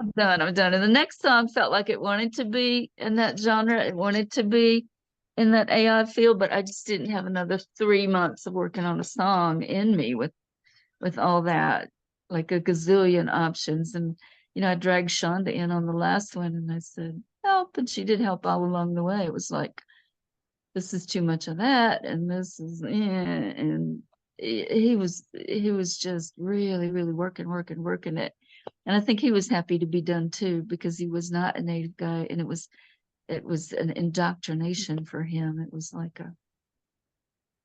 I'm done. I'm done. And the next song felt like it wanted to be in that genre. It wanted to be in that AI field, but I just didn't have another 3 months of working on a song in me with all that, like a gazillion options. And, you know, I dragged Shonda in on the last one and I said, help. And she did help all along the way. It was like, this is too much of that. And this is, and he was just really, really working it. And I think he was happy to be done too, because he was not a native guy. And it was an indoctrination for him. It was like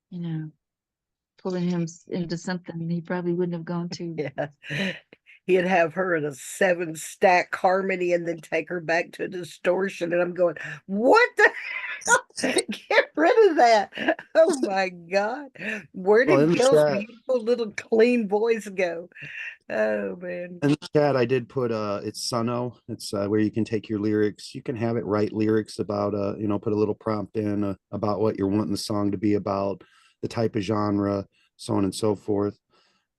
you know, pulling him into something he probably wouldn't have gone to. Yeah. He'd have her in a 7-stack harmony and then take her back to distortion. And I'm going, what the hell? Get rid of that. Oh my God. Where Well, did in the Gil's chat, beautiful little clean voice go? Oh man. in the chat, I did put it's Suno. It's where you can take your lyrics. You can have it write lyrics about put a little prompt in about what you're wanting the song to be about, the type of genre, so on and so forth.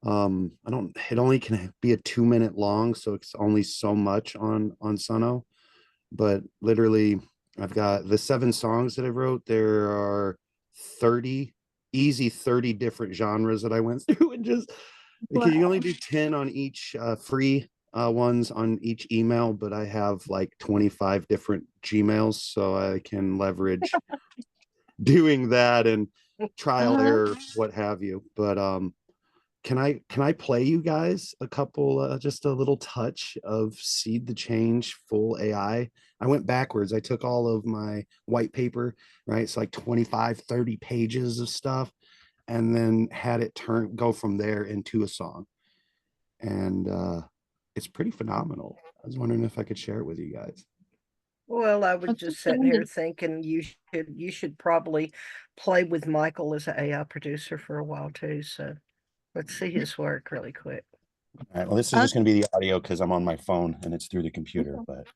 I don't it only can be a 2 minute long, so it's only so much on Suno. But literally I've got the 7 songs that I wrote. There are 30 30 different genres that I went through, and just because you only do 10 on each free ones on each email, but I have like 25 different Gmails, so I can leverage doing that and trial Uh-huh. error, what have you. But can I play you guys a couple just a little touch of Seed the Change full AI? I went backwards. I took all of my white paper, right? It's like 25, 30 pages of stuff, and then had it go from there into a song. And it's pretty phenomenal. I was wondering if I could share it with you guys. Well, I I'm was just just sitting trying here to- thinking you should probably play with Michael as an AI producer for a while too. So let's see his work really quick. All right. Well, this is I'll, just going to be the audio because I'm on my phone and it's through the computer, but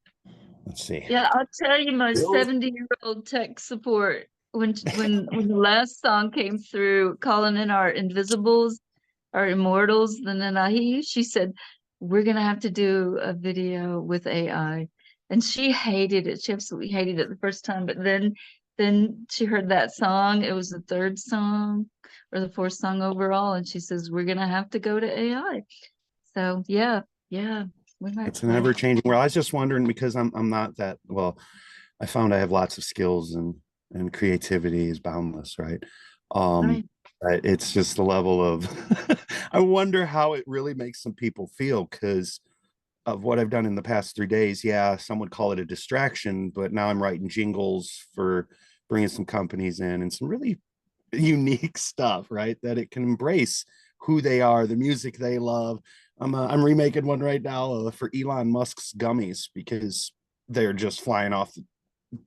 let's see. yeah, I'll tell you, my 70-year-old tech support, when the last song came through, calling in our invisibles, our immortals, the Nanahi, she said, we're gonna have to do a video with AI. And she hated it. She absolutely hated it the first time, but then she heard that song. It was the third song or the fourth song overall, and she says, we're gonna have to go to AI. So yeah, yeah. We might It's an play. ever changing world. I was just wondering because I'm not that well. I found I have lots of skills and creativity is boundless, right? Um, Right. but it's just the level of I wonder how it really makes some people feel because of what I've done in the past 3 days. Yeah, some would call it a distraction, but now I'm writing jingles for bringing some companies in and some really unique stuff, right? That it can embrace who they are, the music they love. I'm remaking one right now for Elon Musk's gummies because they're just flying off.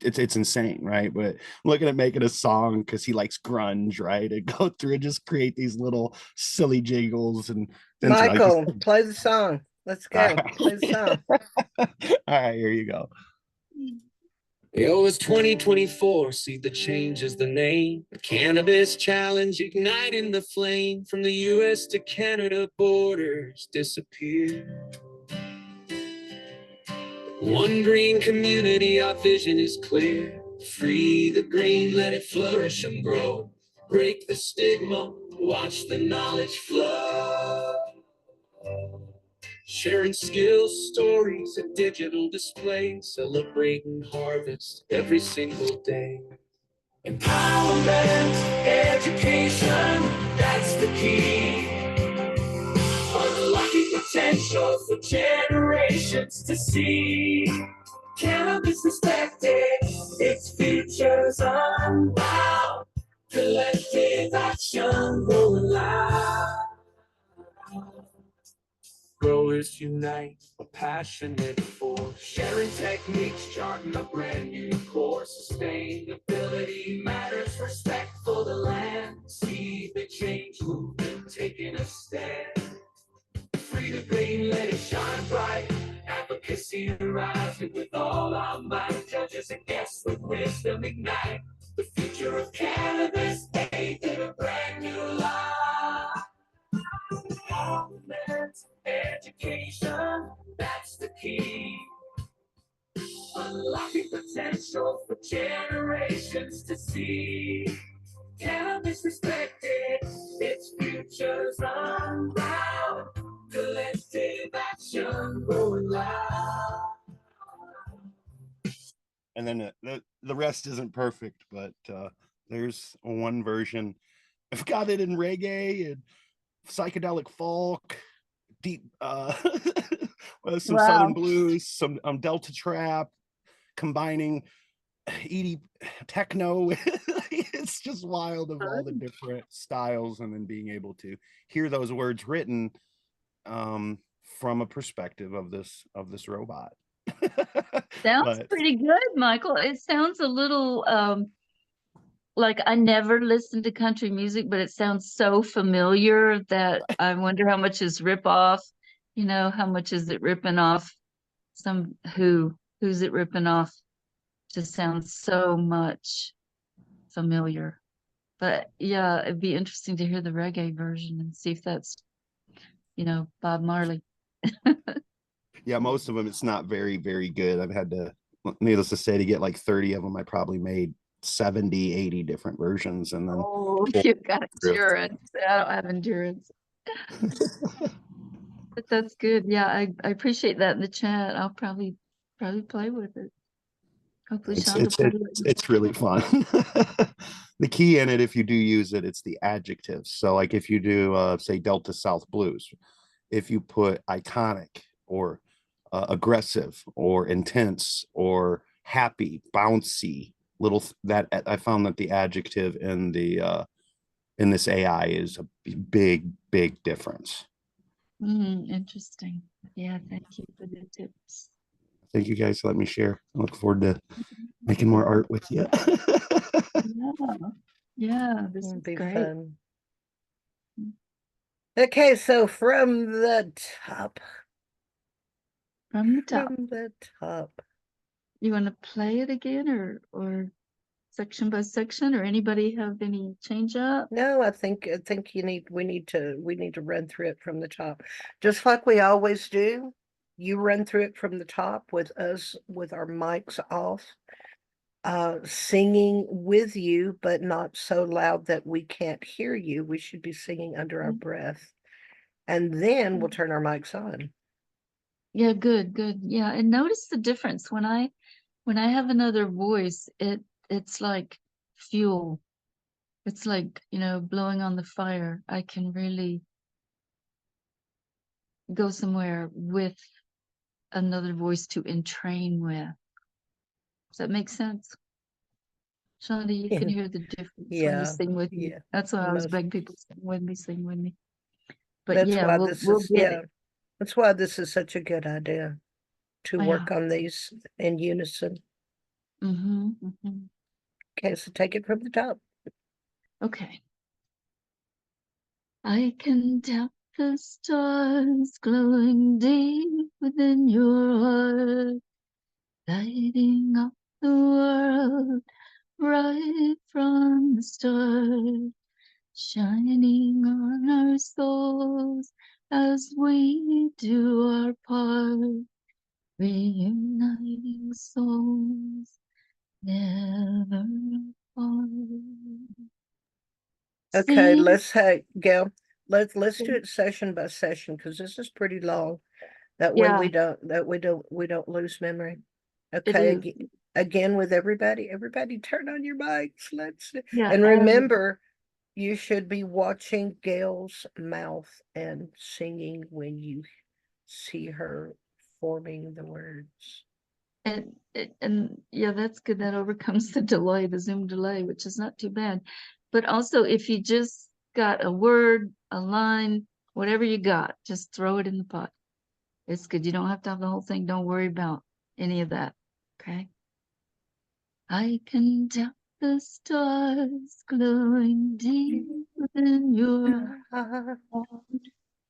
It's insane, right? But I'm looking at making a song because he likes grunge, right? And go through and just create these little silly jingles and then to like you Michael, play the song. Let's said, go. Play the song. all right, here you go. Yo, it's 2024, see the change is the name. The cannabis challenge igniting the flame. From the US to Canada, borders disappear. One green community, our vision is clear. Free the green, let it flourish and grow. Break the stigma, watch the knowledge flow. Sharing skills, stories, and digital displays. Celebrating harvest every single day. Empowerment, education, that's the key. Unlocking potential for generations to see. Cannabis respected, its futures unbound. Collective action going loud. Growers unite, a passionate force. Sharing techniques, charting a brand new course. Sustainability matters, respect for the land. See the change movement taking a stand. Free the green, let it shine bright. Advocacy rising with all our might. Judges and guests with wisdom ignite. The future of cannabis, taking a brand new life. Empowerment, education, that's the key. Unlocking potential for generations to see. Cannabis respected, its futures unbound. Collective action going loud. And then the rest isn't perfect, but there's one version. I've got it in reggae and psychedelic folk, deep some southern Wow. blues, some delta trap, combining ED techno. It's just wild of all the different styles, and then being able to hear those words written from a perspective of this robot. Sounds But pretty good, Michael. It sounds a little like I never listened to country music, but it sounds so familiar that I wonder how much is rip off. You know, how much is it ripping off some who's it ripping off? Just sounds so much familiar. But yeah, it'd be interesting to hear the reggae version and see if that's, Bob Marley. yeah, most of them it's not very, very good. I've had to, needless to say, to get like 30 of them, I probably made 70, 80 different versions and then Oh, pulled you got through. endurance. I don't have endurance. But that's good. Yeah, I appreciate that in the chat. I'll probably play with it. Hopefully It's Shonda it's play it's with it. it's really fun. The key in it, if you do use it, it's the adjectives. So like if you do say Delta South Blues, if you put iconic or aggressive or intense or happy, bouncy, little that I found that the adjective in this AI is a big, big difference. Interesting. Yeah, thank you for the tips. Thank you guys for letting me share. I look forward to making more art with you. Yeah. Yeah, this It'd is be great. fun. Okay, so from the top. From the top. From the top. You want to play it again or section by section, or anybody have any change up? No, I think we need to run through it from the top. Just like we always do. You run through it from the top with us with our mics off. Singing with you, but not so loud that we can't hear you. We should be singing under our breath. And then we'll turn our mics on. Yeah, good, good. Yeah, and notice the difference when I have another voice, it's like fuel. It's like, blowing on the fire. I can really go somewhere with another voice to entrain with. Does that make sense? Shonda, you can hear the difference when you Yeah, sing with me. yeah. That's why I always Most beg people, sing with me, sing with me. But that's yeah, why this we'll is get yeah. it. That's why this is such a good idea to Oh, yeah. work on these in unison. Mm-hmm, mm-hmm. Okay, so take it from the top. Okay. I can tell the stars glowing deep within your heart, lighting up the world right from the start, shining on our souls as we do our part, reuniting souls never apart. Okay, Sing. Gail, let's do it session by session because this is pretty long. That way Yeah, we don't lose memory. it Okay, is. again with everybody. Everybody turn on your mics. Yeah, And remember, you should be watching Gail's mouth and singing when you see her forming the words. and yeah, that's good. That overcomes the delay, the Zoom delay, which is not too bad. But also, if you just got a word, a line, whatever you got, just throw it in the pot. It's good. You don't have to have the whole thing. Don't worry about any of that. Okay. I can tell the stars glowing deep within your heart,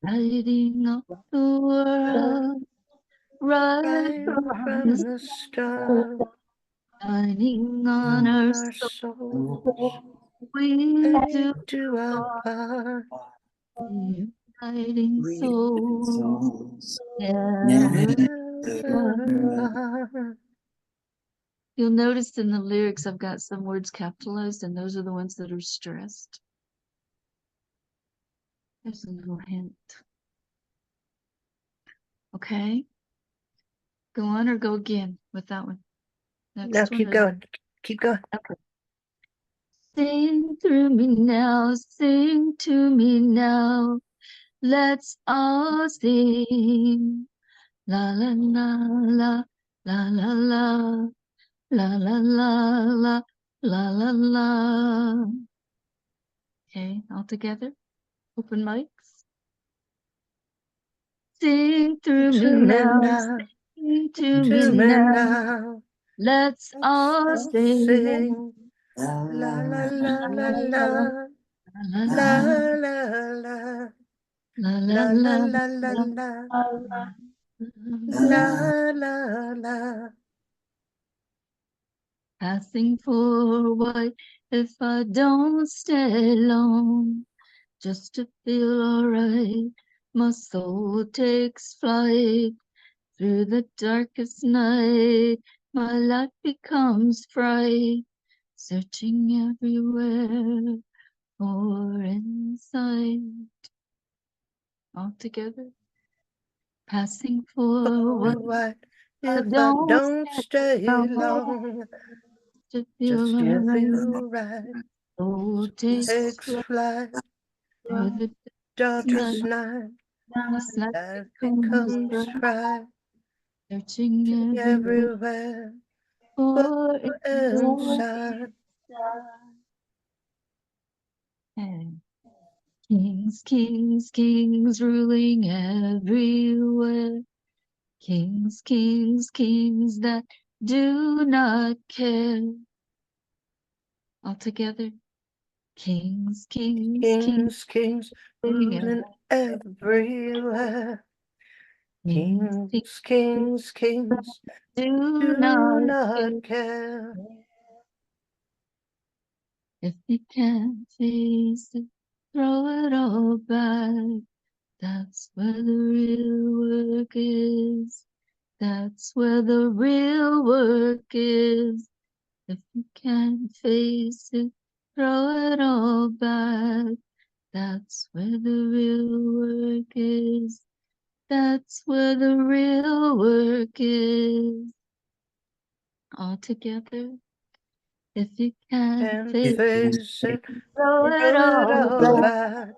lighting up the world right Right from the from the start, shining on our our soul. souls, We they do do our part. uniting souls never Never apart. apart. You'll notice in the lyrics I've got some words capitalized, and those are the ones that are stressed. There's a little hint. Okay. Go on or go again with that one. Now Next one keep is going. Keep going. okay. Sing through me now, sing to me now. Let's all sing. La la la la la la la la la la la la la. Okay, all together. Open mics. Sing through me To me now, now, sing to me to me now. now. Let's Let's all all sing. sing. La la La la la la la la. la La la la la. la la La la la la la la la. la. La la la. Passing for a while if I don't stay long, just to feel alright. My soul takes flight through the darkest night. My light becomes bright, searching everywhere for insight. All together, passing for a For while. what I if I don't don't stay stay long, long? to feel Just to alright. feel right. Soul takes Takes flight flight. through the darkest Darkest night. night. This light Life becomes becomes bright, bright. searching everywhere Everywhere. For for inside. insight. Kings, kings, kings ruling everywhere. Kings, kings, kings that do not care. All together. Kings, kings, kings Kings, kings, ruling ruling everywhere. kings, kings Kings, kings, kings, do do not not care. care. If you can't face it, throw it all back. That's where the real work is. That's where the real work is. If you can't face it, throw it all back. That's where the real work is. That's where the real work is. All together. If you can't And face it, face it, throw it throw it all all back. back.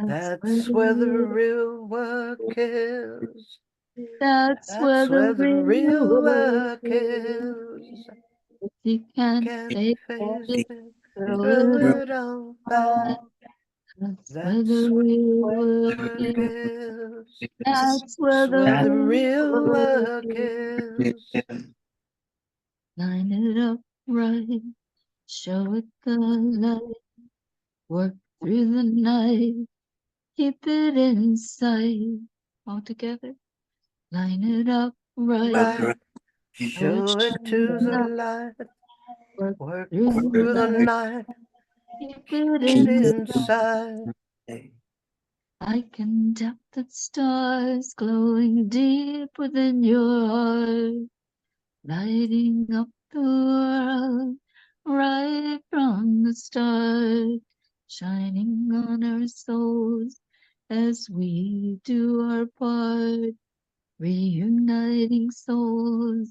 That's That's where the where real work is. that's where That's the where the real real work work is. is. If you can't Can't face face it, it, throw throw it all it all back. back. That's where the That's real where work the work is. is. That's where That's the where the real real work work is. is. Line it up right, show it the light, work through the night, keep it in sight. All together, line it up right, Right, show it show the it to the light, light. work Work through the through the night, night. keep Keep it it in inside. sight. I can tap the stars glowing deep within your heart, lighting up the world right from the start, shining on our souls as we do our part, reuniting souls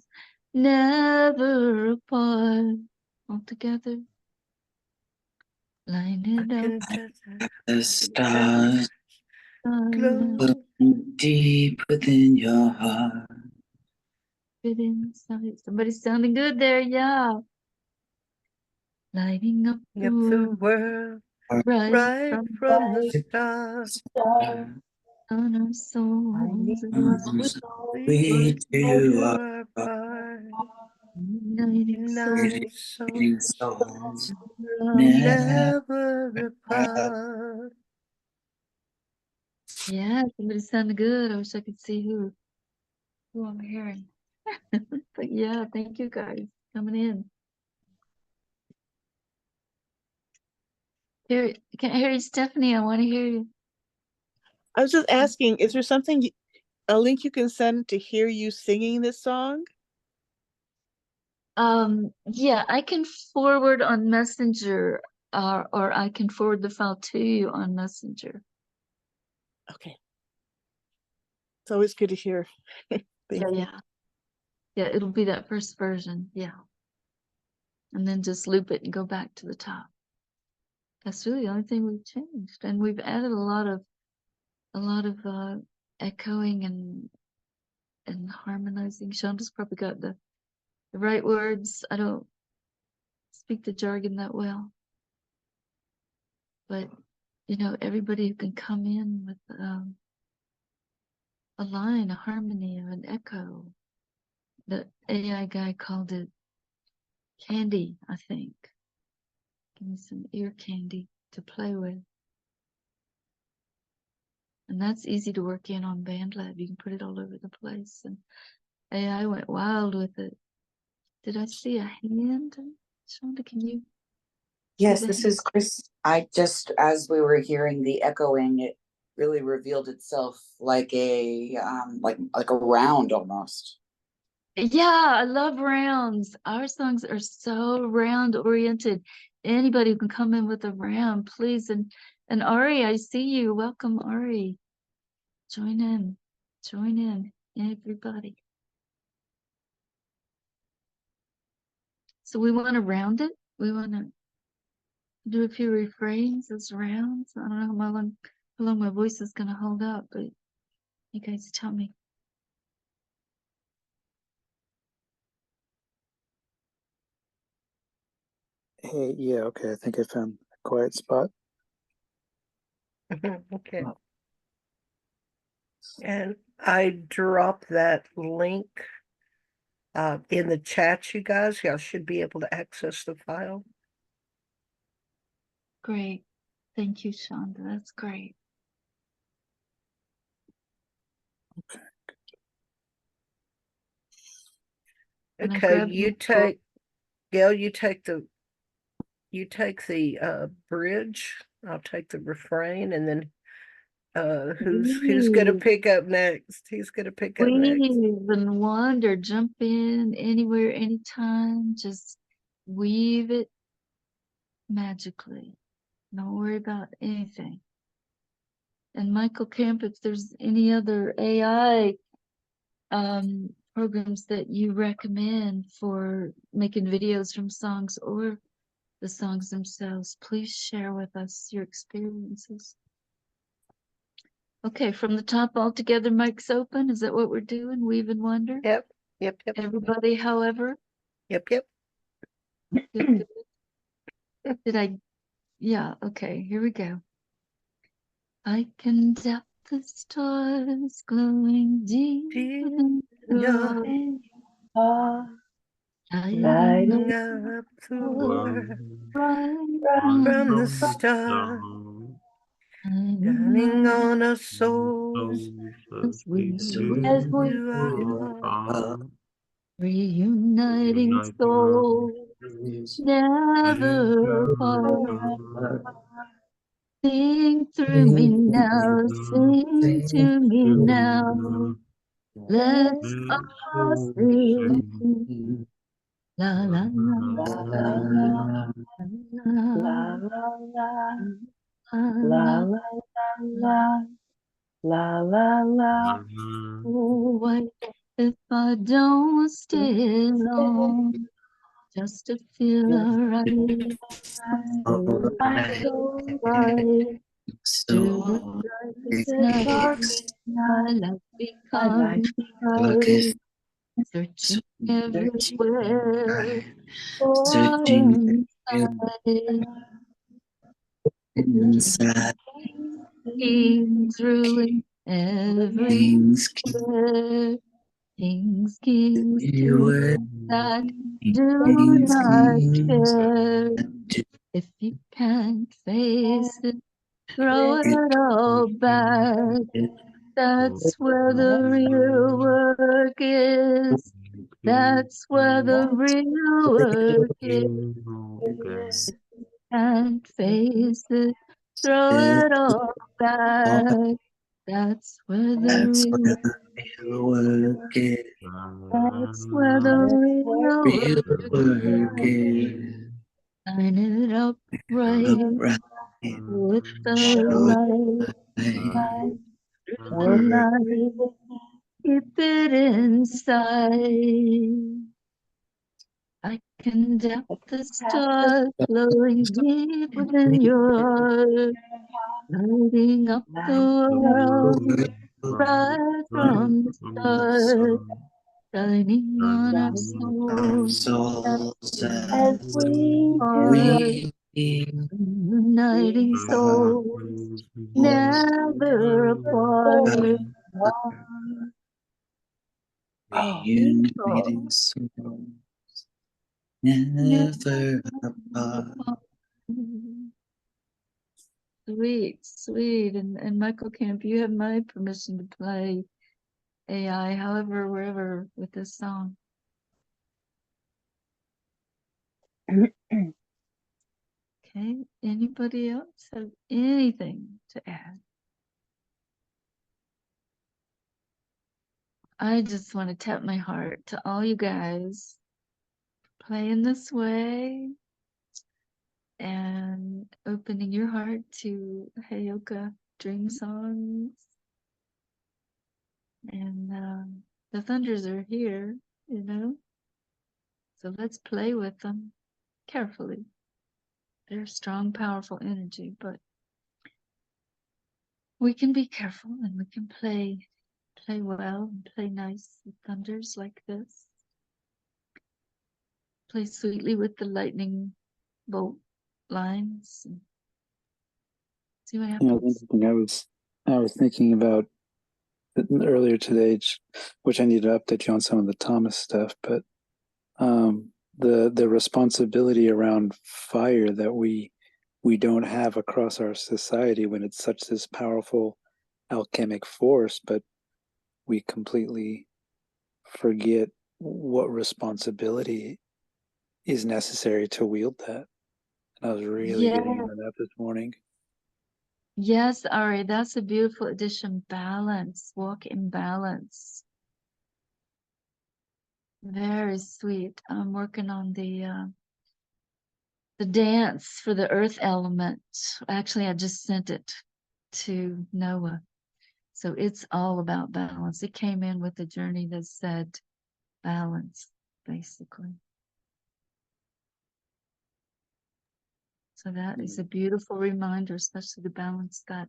never apart. All together, line I it up, can touch The the stars stars, glow. deep within your heart. fit inside. Somebody's sounding good there, yeah. Lighting up the Up the world world right right from from the start. on our souls as we We We do do our our part, part. uniting United souls creating souls souls. Never never apart. Yeah, somebody sounded good. I wish I could see who I'm hearing. But yeah, thank you guys coming in. Here, I can't hear you, Stephanie. I want to hear you. I was just asking, is there something, a link you can send to hear you singing this song? Yeah, I can forward on Messenger, or I can forward the file to you on Messenger. Okay. It's always good to hear. Thank Yeah, you. yeah. Yeah, it'll be that first version, yeah. And then just loop it and go back to the top. That's really the only thing we've changed. And we've added a lot of echoing and harmonizing. Shonda's probably got the right words. I don't speak the jargon that well. But you know, everybody who can come in with a line, a harmony, or an echo. The AI guy called it candy, I think. Give me some ear candy to play with. And that's easy to work in on BandLab. You can put it all over the place. And AI went wild with it. Did I see a hand? Shonda, can you see Yes, the this hand? is Chris. I just, as we were hearing the echoing, it really revealed itself like like a round almost. Yeah, I love rounds. Our songs are so round oriented. Anybody who can come in with a round, please. And Ari, I see you. Welcome, Ari. Join in. Join in, everybody. So we want to round it. We want to do a few refrains as rounds. I don't know how long my voice is gonna hold up, but you guys tell me. Hey, yeah, okay. I think I found a quiet spot. Okay. And I dropped that link in the chat, you guys. Y'all should be able to access the file. Great. Thank you, Shonda. That's great. And I Okay, grabbed you my book. take Gail, you take the bridge. I'll take the refrain, and then who's gonna Weave, pick up next? Who's gonna pick up next? weave and wander, jump in anywhere, anytime. Just weave it magically. Don't worry about anything. And Michael Camp, if there's any other AI programs that you recommend for making videos from songs or the songs themselves, please share with us your experiences. Okay, from the top all together, mic's open. Is that what we're doing? Weave and wonder? Yep. Everybody, however? Yep. Good. Did I? Yeah, okay, here we go. I can tap the stars glowing deep within your heart, lighting up lighting up the the world bright from the from start, shining shining light on our souls as we as drift we to our heart. reuniting souls never apart. Sing through me now, sing to me now. Let's all sing. La la la la la la la la la la la. la la la la. Oh, what if I don't stay long? Just to feel alright. My soul right through the darkest The night. darkest My night, life my life becomes becomes bright. Searching searching everywhere for insight. inside. Looking through it everywhere. Things, kings, dreams that do not care. If you can't face it, throw it all back. That's where the real work is. That's where the real work is. Can't face it, throw it all back. That's where the real, that's where the real work is. Line it up right with the light. Through the night, keep it inside. I can tap the stars glowing deep within your heart, lighting up the world right from the start, shining on our souls as As we we are, do, uniting souls never apart. oh, Beautiful. Never apart. Sweet, sweet. And Michael Camp, you have my permission to play AI, however, wherever with this song. Okay, anybody else have anything to add? I just want to tap my heart to all you guys playing this way and opening your heart to heyoka dream songs. And the thunders are here, you know, so let's play with them carefully. They're strong, powerful energy, but we can be careful and we can play well and play nice with thunders like this. Play sweetly with the lightning bolt lines and see what You know, happens. interesting. I was thinking about it earlier today, which I need to update you on some of the Thomas stuff, but the responsibility around fire that we don't have across our society when it's such this powerful alchemic force, but we completely forget what responsibility is necessary to wield that. And I was really Yeah, getting into that this morning. yes, Ari, that's a beautiful addition. Balance, walk in balance. Very sweet. I'm working on the dance for the earth element. Actually, I just sent it to Noah. So it's all about balance. It came in with a journey that said balance, basically. So that is a beautiful reminder, especially the balance that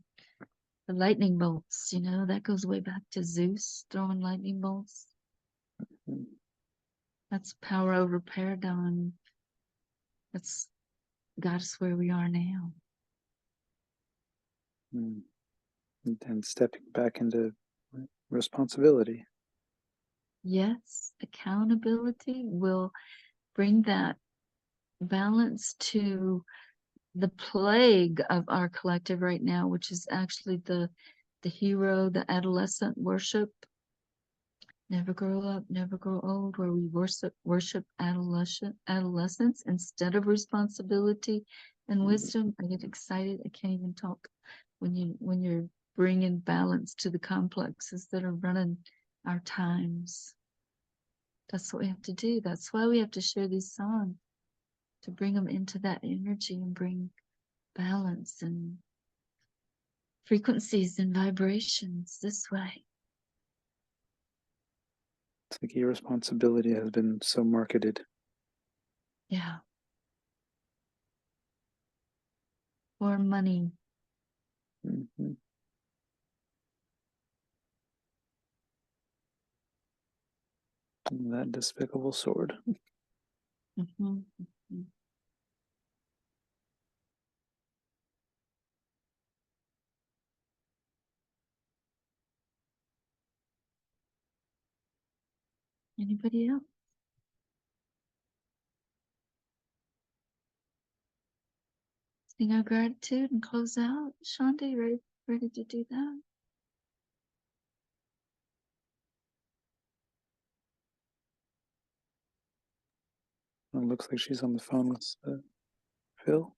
the lightning bolts, that goes way back to Zeus throwing lightning bolts. That's power over paradigm. That's got us where we are now. And stepping back into responsibility. Yes, accountability will bring that balance to the plague of our collective right now, which is actually the hero, the adolescent worship. Never grow up, never grow old, where we worship adolescence instead of responsibility and wisdom. I get excited. I can't even talk when you're bringing balance to the complexes that are running our times. That's what we have to do. That's why we have to share these songs, to bring them into that energy and bring balance and frequencies and vibrations this way. It's like irresponsibility has been so marketed. Yeah. For money. Mm-hmm. That despicable sword. Mm-hmm. Mm-hmm. Anybody else? Sing our gratitude and close out. Shante, ready to do that? It looks like she's on the phone with Phil.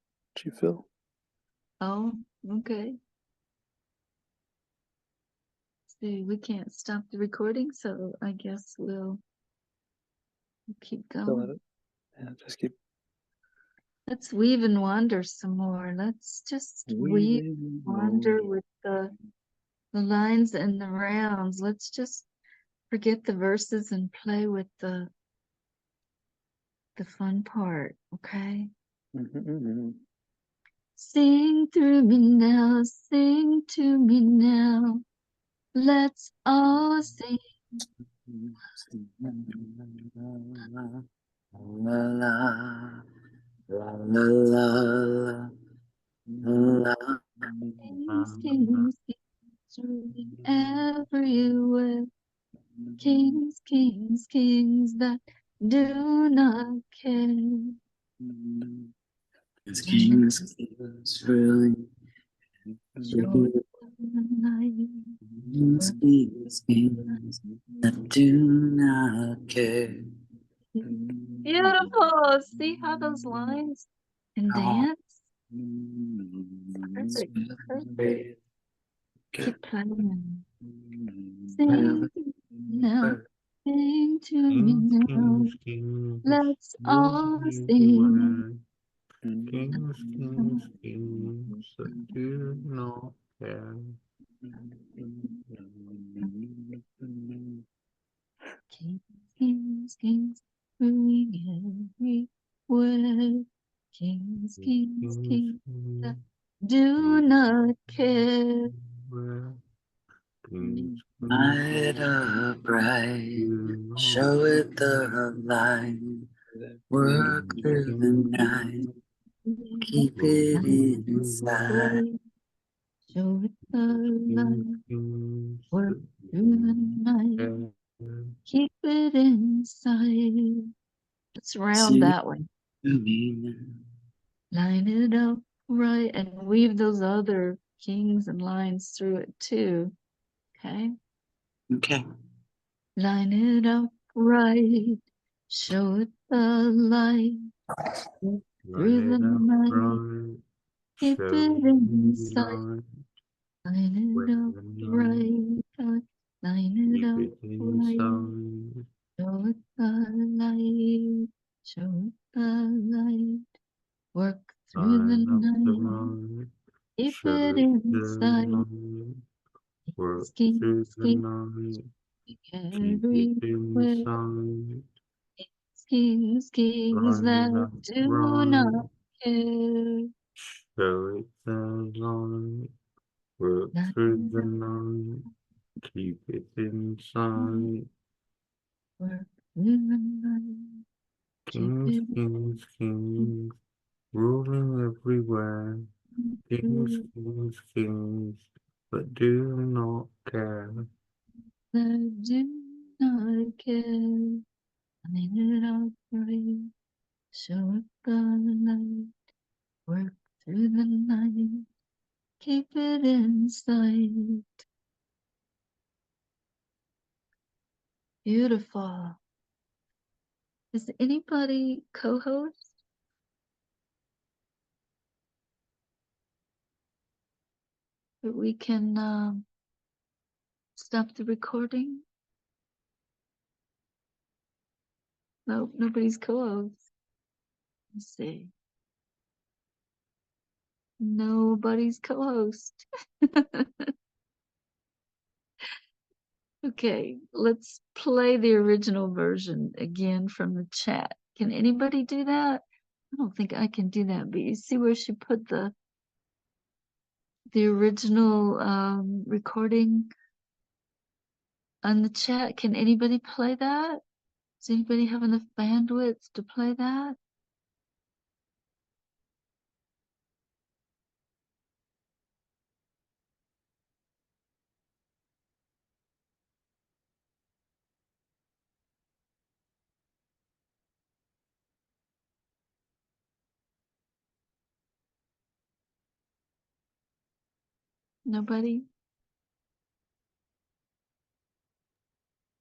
Phil? Oh, okay. See, we can't stop the recording, so I guess we'll keep going. Yeah, just keep. Let's weave and wander some more. Let's just weave and wander with the lines and the rounds. Let's just forget the verses and play with the fun part, okay? Mm-hmm. Sing through me now, sing to me now. Let's all sing. La la la la la la Kings, kings, kings, ruling everywhere. Kings, kings, kings that do not care. Kings, ruling. Show the light. Kings that do not care. Beautiful. See how those lines can dance? Perfect, perfect. Keep playing. Sing now, sing to me now. Let's all sing. Kings that do not care. Kings, kings, kings, ruling everywhere. Kings, kings, kings that do not care. Light up bright, show it the light, work through the night, keep it inside. Show it the light, work through the night, keep it inside. Let's round that one. Line it up right and weave those other kings and lines through it too. Okay? Okay. Line it up right, show it the light, work through the night, keep it inside. Line it up right, line it up right, show it the light, show it the light, work through the night, Keep Share it it the inside. night. Work Skin, through the skin, night. Keep it everywhere. inside. Kings, kings Run that that do right. not care. Share it the light. Work Not through the night. Keep it inside. work in the night. Keep Kings, it kings, kings. Ruling everywhere. Kings, true. kings, kings. But do not care. That do not care. I made it all for you. Show up on the night. Work through the night. Keep it inside. Beautiful. Is anybody co-host? That we can stop the recording? Nope, nobody's co-host. Let's see. Nobody's co-host. Okay, let's play the original version again from the chat. Can anybody do that? I don't think I can do that, but you see where she put the original recording on the chat? Can anybody play that? Does anybody have enough bandwidth to play that? Nobody?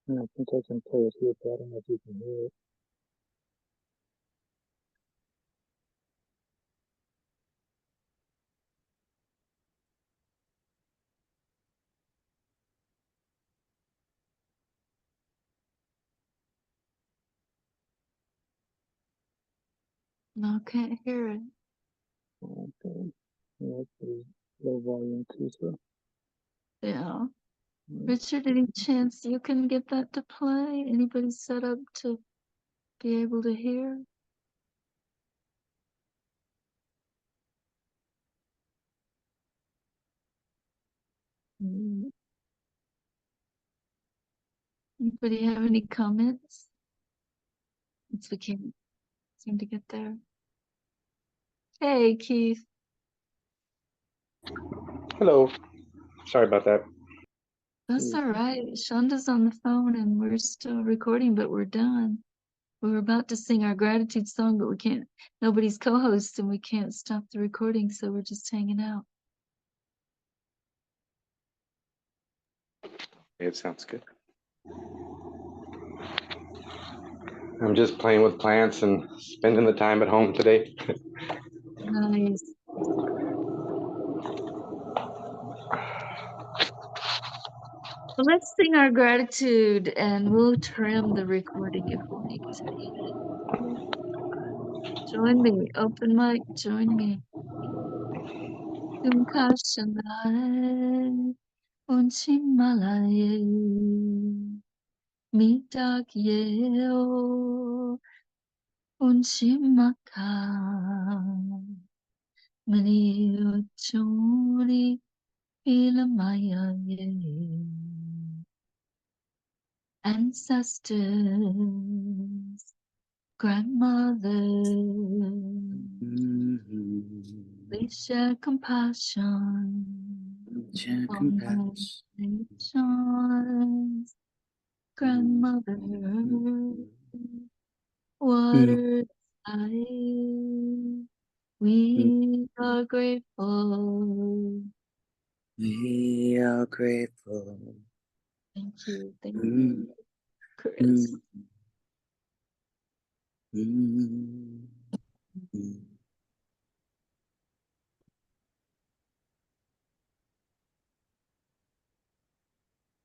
Yeah, I think I can play it here, but I don't know if you can hear it. No, can't hear it. Okay. Yeah, it's pretty low volume too, so. Yeah. Yeah. Richard, any chance you can get that to play? Anybody set up to be able to hear? Mm. Anybody have any comments? Since we can't seem to get there. Hey, Keith. Hello. Sorry about that. That's all right. Shonda's on the phone and we're still recording, but we're done. We were about to sing our gratitude song, but we can't. Nobody's co-host and we can't stop the recording, so we're just hanging out. It sounds good. I'm just playing with plants and spending the time at home today. Nice. Well, let's sing our gratitude and we'll trim the recording if we need to. Join me, open mic, join me. Kumkashanai, unchimalaye, mitak yeo, unchimaka, mani uchuri, ilamaya ye. Ancestors, grandmothers, we share compassion on the nations. Grandmother, water side, we are grateful. We are grateful. Thank you, Chris.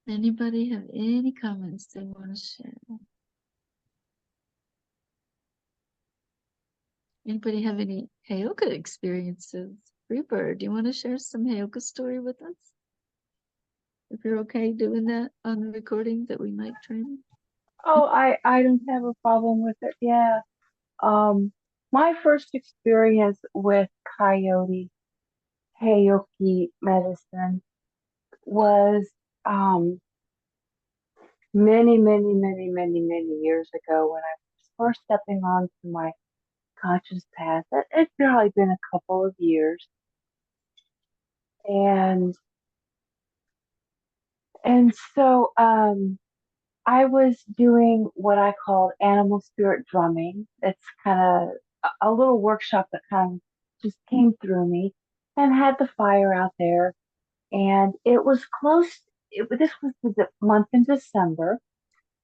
Anybody have any comments they want to share? Anybody have any heyoka experiences? Freebird, do you want to share some heyoka story with us? If you're okay doing that on the recording that we might trim. Oh, I don't have a problem with it. Yeah. My first experience with coyote heyoki medicine was um many years ago when I was first stepping onto my conscious path. It's probably been a couple of years, and so I was doing what I called animal spirit drumming. It's kind of a little workshop that kind of just came through me, and had the fire out there, and it was close. This was the month in December,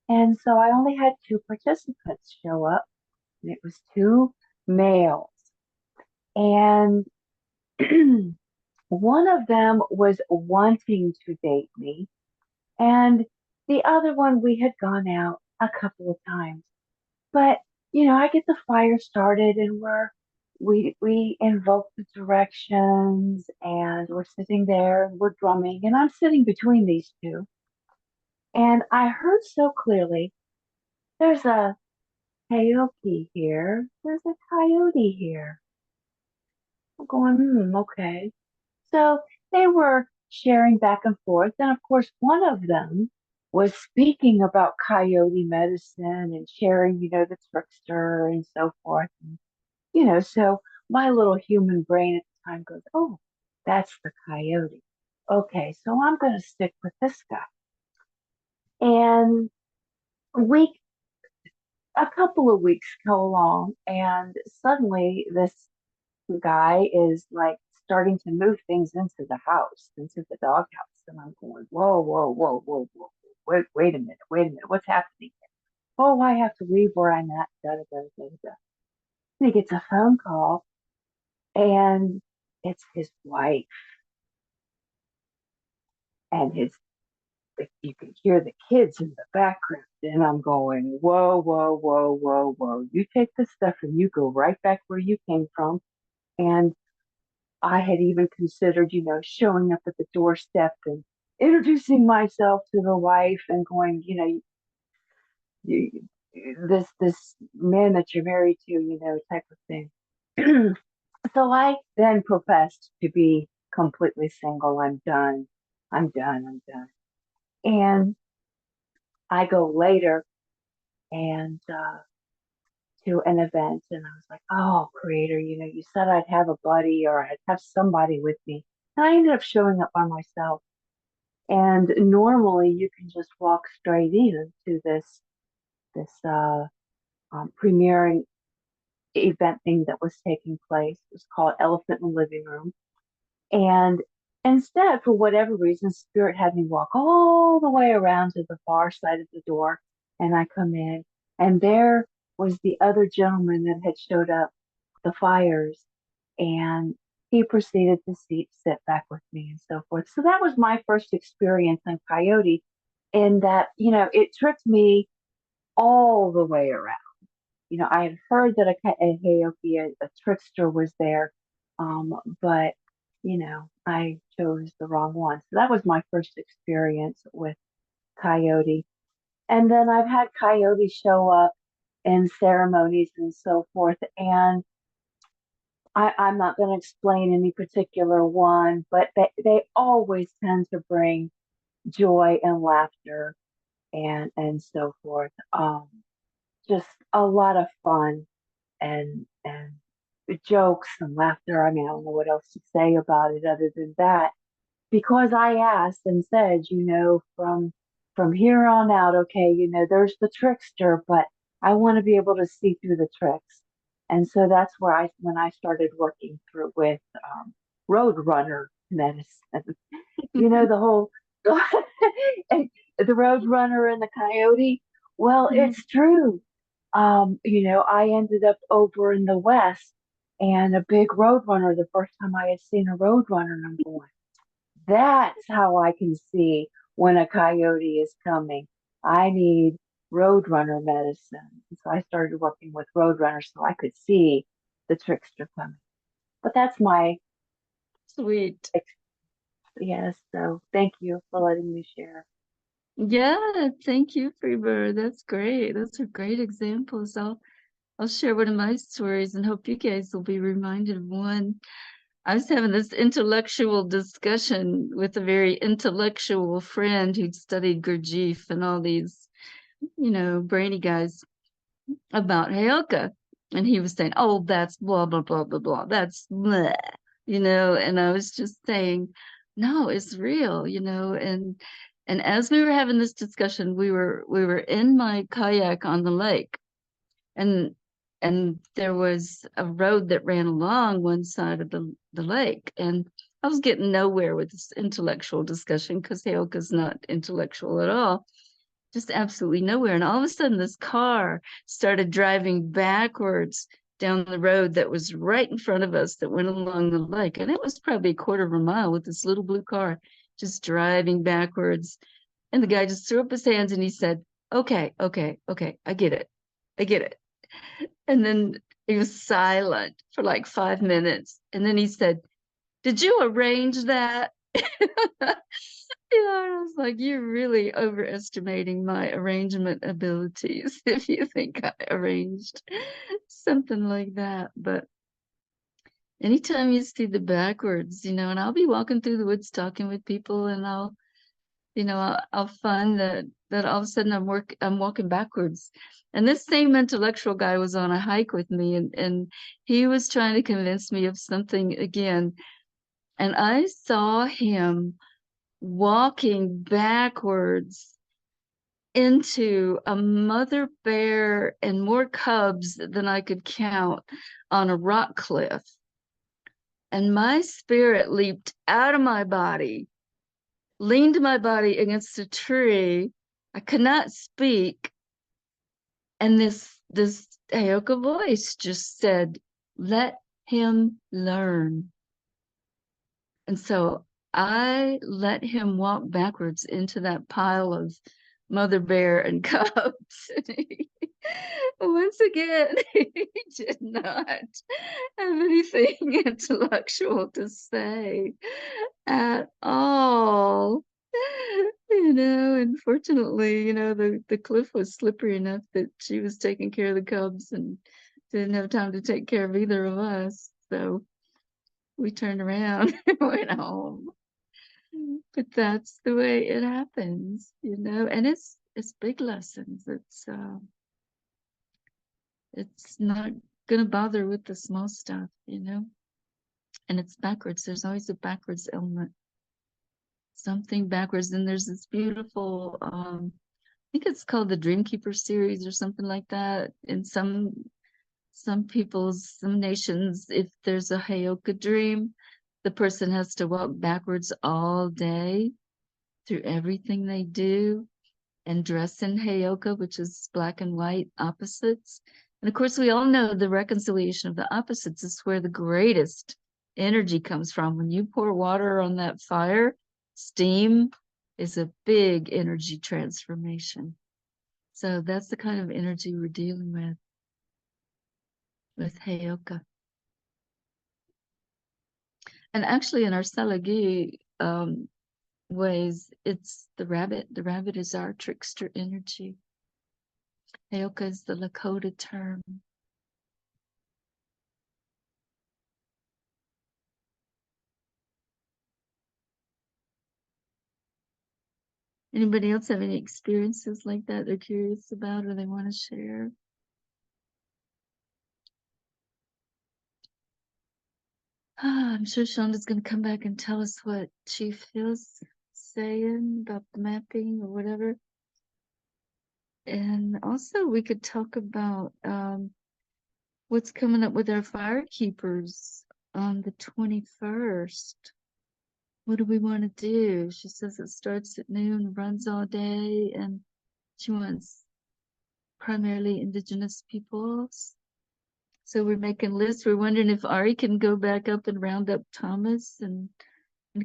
and so I only had two participants show up, and it was two males, and one of them was wanting to date me, and the other one we had gone out a couple of times. But I get the fire started, and we invoke the directions, and we're sitting there and we're drumming, and I'm sitting between these two, and I heard so clearly, "There's a coyote here. There's a coyote here." I'm going, okay. So they were sharing back and forth. And of course, one of them was speaking about coyote medicine and sharing, the trickster and so forth. And, so my little human brain at the time goes, "Oh, that's the coyote. Okay, so I'm going to stick with this guy." And we, a couple of weeks go along, and suddenly this guy is like starting to move things into the house, into the doghouse. And I'm going, whoa, whoa, whoa, whoa, whoa. Wait a minute. What's happening here? Oh, I have to leave where I'm at. Da, da, da, da, da. And he gets a phone call, and it's his wife. And you can hear the kids in the background. And I'm going, whoa, whoa, whoa, whoa, whoa. You take this stuff and you go right back where you came from. And I had even considered, showing up at the doorstep and introducing myself to the wife and going, you, this man that you're married to, type of thing. So I then professed to be completely single. I'm done. I'm done. I'm done. And I go later and to an event, and I was like, "Oh, creator, you said I'd have a buddy or I'd have somebody with me." And I ended up showing up by myself. And normally you can just walk straight into this premiering event thing that was taking place. It was called Elephant in the Living Room. And instead, for whatever reason, Spirit had me walk all the way around to the far side of the door. And I come in, and there was the other gentleman that had showed up, the fires, and he proceeded to sit back with me and so forth. So that was my first experience in coyote, in that, it tricked me all the way around. I had heard that a heyoka, a trickster, was there, but I chose the wrong one. So that was my first experience with coyote. And then I've had coyote show up in ceremonies and so forth. And I'm not going to explain any particular one, but they always tend to bring joy and laughter and so forth. Just a lot of fun and jokes and laughter. I mean, I don't know what else to say about it other than that. Because I asked and said, from here on out, okay, there's the trickster, but I want to be able to see through the tricks. And so that's where when I started working through with Roadrunner medicine. The whole the Roadrunner and the coyote. Well, it's true. I ended up over in the West, and a big Roadrunner, the first time I had seen a Roadrunner, and I'm going, that's how I can see when a coyote is coming. I need Roadrunner medicine. So I started working with Roadrunner so I could see the trickster coming. But that's my Sweet. Yes, so thank you for letting me share. Yeah, thank you, Freebird. That's great. Those are great examples. I'll share one of my stories and hope you guys will be reminded of one. I was having this intellectual discussion with a very intellectual friend who'd studied Gurdjieff and all these, brainy guys about heyoka. And he was saying, oh, that's blah, blah, blah, blah, blah. That's blah, and I was just saying, no, it's real, and as we were having this discussion, we were in my kayak on the lake, and there was a road that ran along one side of the lake, and I was getting nowhere with this intellectual discussion because heyoka is not intellectual at all, just absolutely nowhere. And all of a sudden, this car started driving backwards down the road that was right in front of us that went along the lake. And it was probably a quarter of a mile with this little blue car just driving backwards. And the guy just threw up his hands and he said, okay, okay, okay, I get it. I get it. And then he was silent for like 5 minutes. And then he said, did you arrange that? I was like, you're really overestimating my arrangement abilities if you think I arranged something like that. But anytime you see the backwards, and I'll be walking through the woods talking with people, and I'll find that all of a sudden I'm walking backwards. And this same intellectual guy was on a hike with me, and he was trying to convince me of something again. And I saw him walking backwards into a mother bear and more cubs than I could count on a rock cliff. And my spirit leaped out of my body, leaned my body against a tree. I could not speak. And this heyoka voice just said, let him learn. And so I let him walk backwards into that pile of mother bear and cubs. Once again, he did not have anything intellectual to say at all. Unfortunately, the cliff was slippery enough that she was taking care of the cubs and didn't have time to take care of either of us. So we turned around and went home. But that's the way it happens, and it's big lessons. It's not gonna bother with the small stuff, and it's backwards. There's always a backwards element, something backwards. And there's this beautiful I think it's called the Dreamkeeper series or something like that. In some nations, if there's a heyoka dream, the person has to walk backwards all day through everything they do and dress in heyoka, which is black and white opposites. And of course, we all know the reconciliation of the opposites is where the greatest energy comes from. When you pour water on that fire, steam is a big energy transformation. So that's the kind of energy we're dealing with heyoka. And actually, in our Salagi ways, it's the rabbit. The rabbit is our trickster energy. Heyoka is the Lakota term. Anybody else have any experiences like that they're curious about or they want to share? I'm sure Shonda's going to come back and tell us what Chief Hill's saying about the mapping or whatever. And also we could talk about what's coming up with our fire keepers on the 21st. What do we want to do? She says it starts at noon, runs all day, and she wants primarily indigenous peoples. So we're making lists. We're wondering if Ari can go back up and round up Thomas and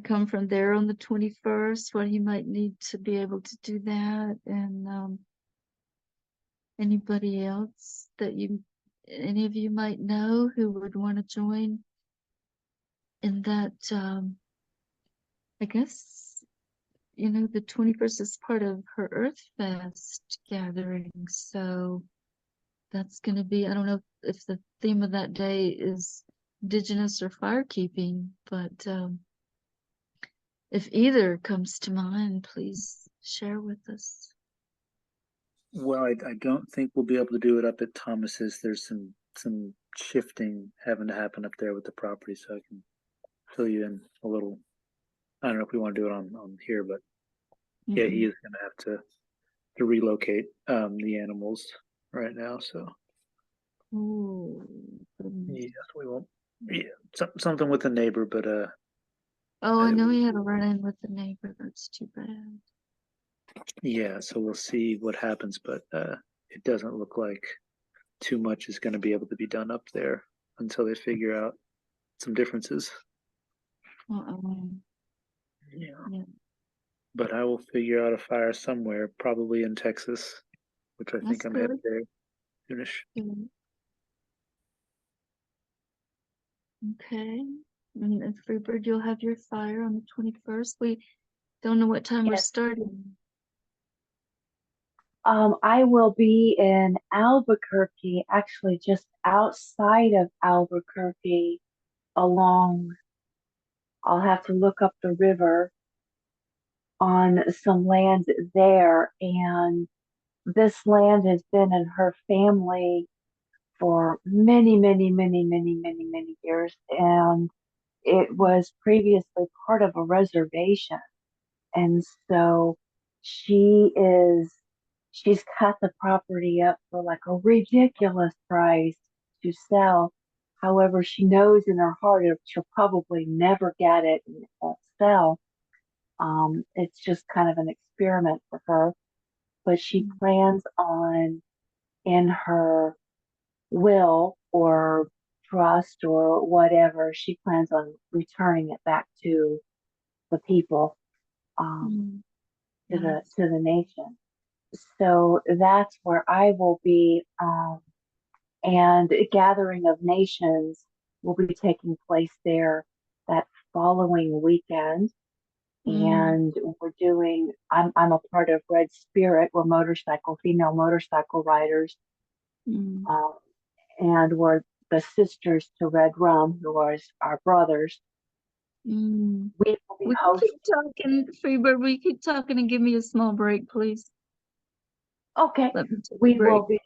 come from there on the 21st, what he might need to be able to do that. And anybody else that any of you might know who would want to join and that I guess, you know, the 21st is part of her Earth Fest gathering. So that's going to be, I don't know if the theme of that day is indigenous or firekeeping, but if either comes to mind, please share with us. Well, I don't think we'll be able to do it up at Thomas's. There's some shifting having to happen up there with the property, so I can fill you in a little. I don't know if we want to do it on here, but yeah, he is going to have to relocate the animals right now. So Oh, yeah, we won't. Yeah, something with a neighbor, but oh, I know he had a run-in with the neighbor. That's too bad. yeah. So we'll see what happens, but it doesn't look like too much is going to be able to be done up there until they figure out some differences. Yeah. Yeah. But I will figure out a fire somewhere, probably in Texas, which I think That's I'm good. headed there soonish. Good. Okay. And at Freebird, you'll have your fire on the 21st. We don't know what time we're Yes. starting. I will be in Albuquerque, actually just outside of Albuquerque, along, I'll have to look up the river on some land there. And this land has been in her family for many, many, many, many, many, many years. And it was previously part of a reservation. And so she is, she's cut the property up for like a ridiculous price to sell. However, she knows in her heart she'll probably never get it and it won't sell. It's just kind of an experiment for her, but she plans on in her will or trust or whatever, she plans on returning it back to the people, to the nation. So that's where I will be, and a gathering of nations will be taking place there that following weekend. And we're doing, I'm a part of Red Spirit. We're female motorcycle riders. And we're the sisters to Red Rum, who are our brothers. We will be We keep talking, Freebird. We keep talking and give me a small break, please. Okay. Let me take a We break. will be,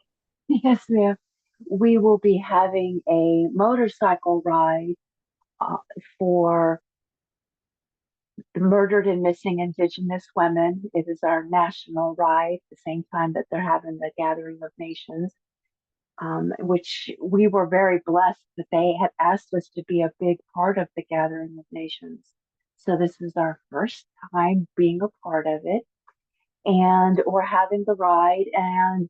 yes, ma'am. We will be having a motorcycle ride for the murdered and missing Indigenous women. It is our national ride at the same time that they're having the Gathering of Nations, which we were very blessed that they had asked us to be a big part of the Gathering of Nations. So this is our first time being a part of it. And we're having the ride. And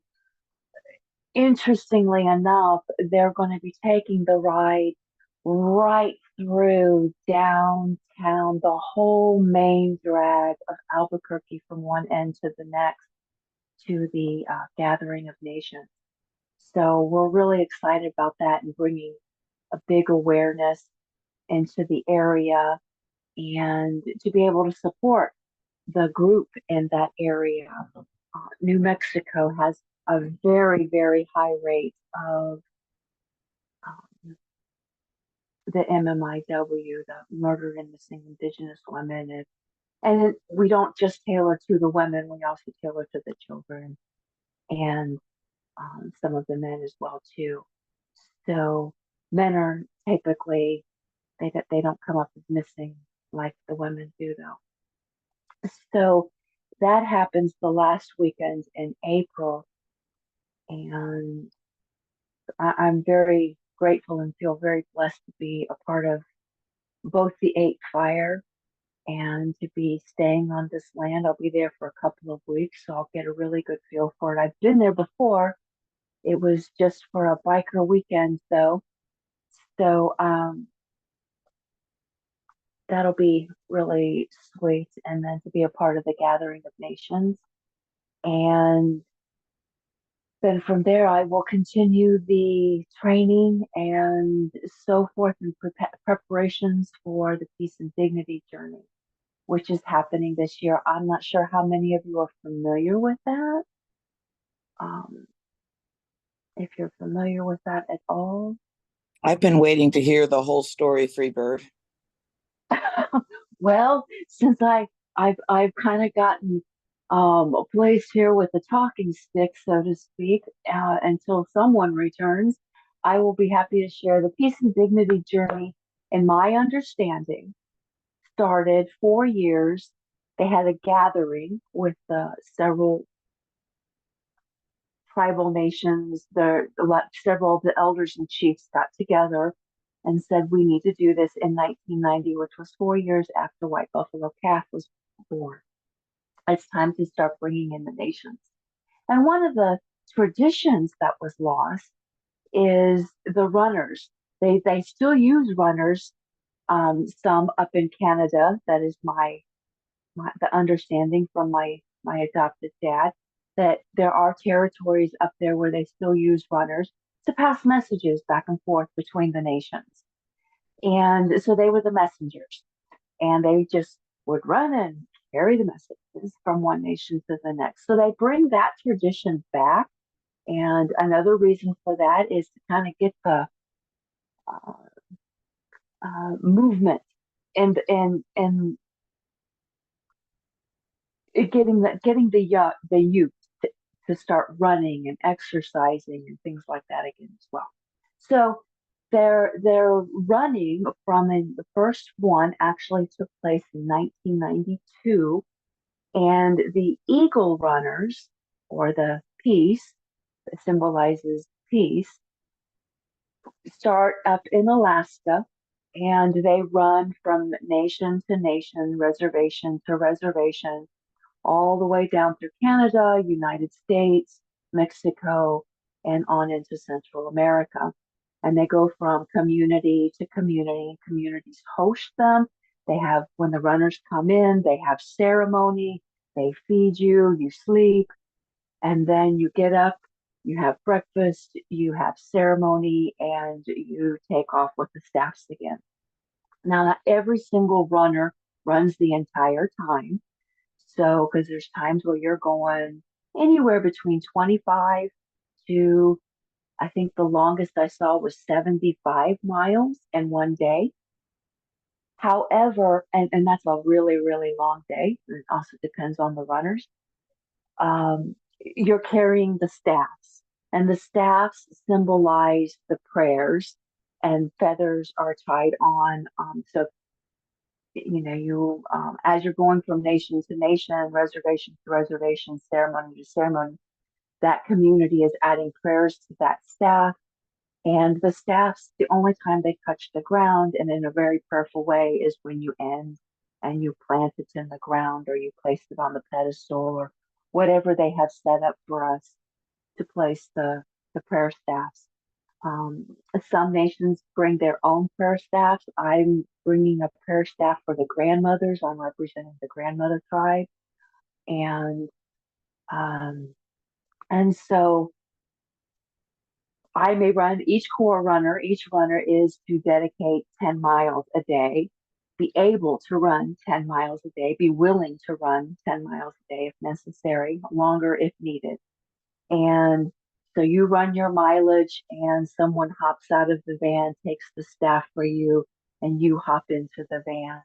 interestingly enough, they're going to be taking the ride right through downtown, the whole main drag of Albuquerque from one end to the next to the Gathering of Nations. So we're really excited about that and bringing a big awareness into the area and to be able to support the group in that area. New Mexico has a very, very high rate of the MMIW, the murdered and missing Indigenous women. And we don't just tailor to the women, we also tailor to the children and some of the men as well too. So men are typically, they don't come up as missing like the women do though. So that happens the last weekend in April. And I'm very grateful and feel very blessed to be a part of both the 8th Fire and to be staying on this land. I'll be there for a couple of weeks, so I'll get a really good feel for it. I've been there before. It was just for a biker weekend though. So that'll be really sweet. And then to be a part of the Gathering of Nations. And then from there, I will continue the training and so forth and preparations for the Peace and Dignity journey, which is happening this year. I'm not sure how many of you are familiar with that. Um, if you're familiar with that at all. I've been waiting to hear the whole story, Freebird. Well, since I've kind of gotten a place here with a talking stick, so to speak, until someone returns, I will be happy to share the Peace and Dignity journey. In my understanding, started 4 years. They had a gathering with several tribal nations. Several of the elders and chiefs got together and said, we need to do this in 1990, which was 4 years after White Buffalo Calf was born. It's time to start bringing in the nations. And one of the traditions that was lost is the runners. They still use runners, some up in Canada. That is the understanding from my adopted dad, that there are territories up there where they still use runners to pass messages back and forth between the nations. And so they were the messengers, and they just would run and carry the messages from one nation to the next. So they bring that tradition back. And another reason for that is to kind of get the uh, movement and getting the youth to start running and exercising and things like that again as well. So they're running the first one actually took place in 1992, and the Eagle Runners, or the peace, that symbolizes peace, start up in Alaska, and they run from nation to nation, reservation to reservation, all the way down through Canada, United States, Mexico, and on into Central America. And they go from community to community. Communities host them. When the runners come in, they have ceremony. They feed you, you sleep, and then you get up, you have breakfast, you have ceremony, and you take off with the staffs again. Now, not every single runner runs the entire time. So, because there's times where you're going anywhere between 25 to, I think the longest I saw was 75 miles in one day. However, and that's a really, really long day. It also depends on the runners. You're carrying the staffs, and the staffs symbolize the prayers, and feathers are tied on. So as you're going from nation to nation, reservation to reservation, ceremony to ceremony, that community is adding prayers to that staff. And the staffs, the only time they touch the ground and in a very prayerful way is when you end and you plant it in the ground, or you place it on the pedestal, or whatever they have set up for us to place the prayer staffs. Some nations bring their own prayer staffs. I'm bringing a prayer staff for the grandmothers. I'm representing the grandmother tribe, and um, so I may run each runner is to dedicate 10 miles a day, be able to run 10 miles a day, be willing to run 10 miles a day if necessary, longer if needed. And so you run your mileage, and someone hops out of the van, takes the staff for you, and you hop into the van,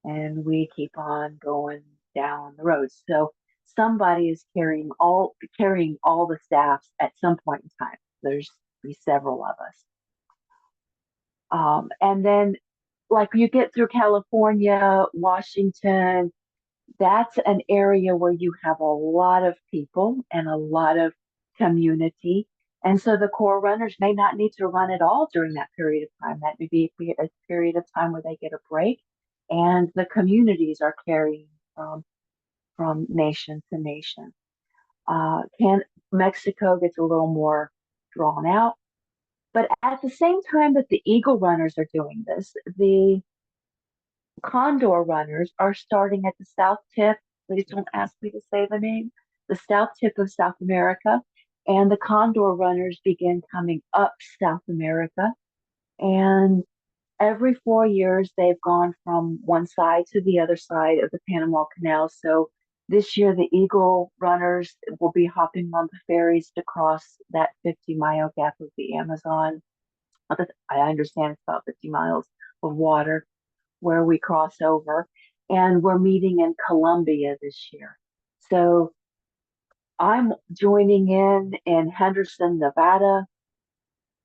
and we keep on going down the road. So somebody is carrying all the staffs at some point in time. There's be several of us. And then, like, you get through California, Washington, that's an area where you have a lot of people and a lot of community. And so the core runners may not need to run at all during that period of time. That may be a period of time where they get a break, and the communities are carrying from nation to nation. Mexico gets a little more drawn out. But at the same time that the eagle runners are doing this, the condor runners are starting at the south tip. Please don't ask me to say the name. The south tip of South America. and the condor runners begin coming up South America. And every 4 years, they've gone from one side to the other side of the Panama Canal. So this year, the eagle runners will be hopping on the ferries to cross that 50-mile gap of the Amazon. I understand it's about 50 miles of water where we cross over. And we're meeting in Colombia this year. So I'm joining in Henderson, Nevada.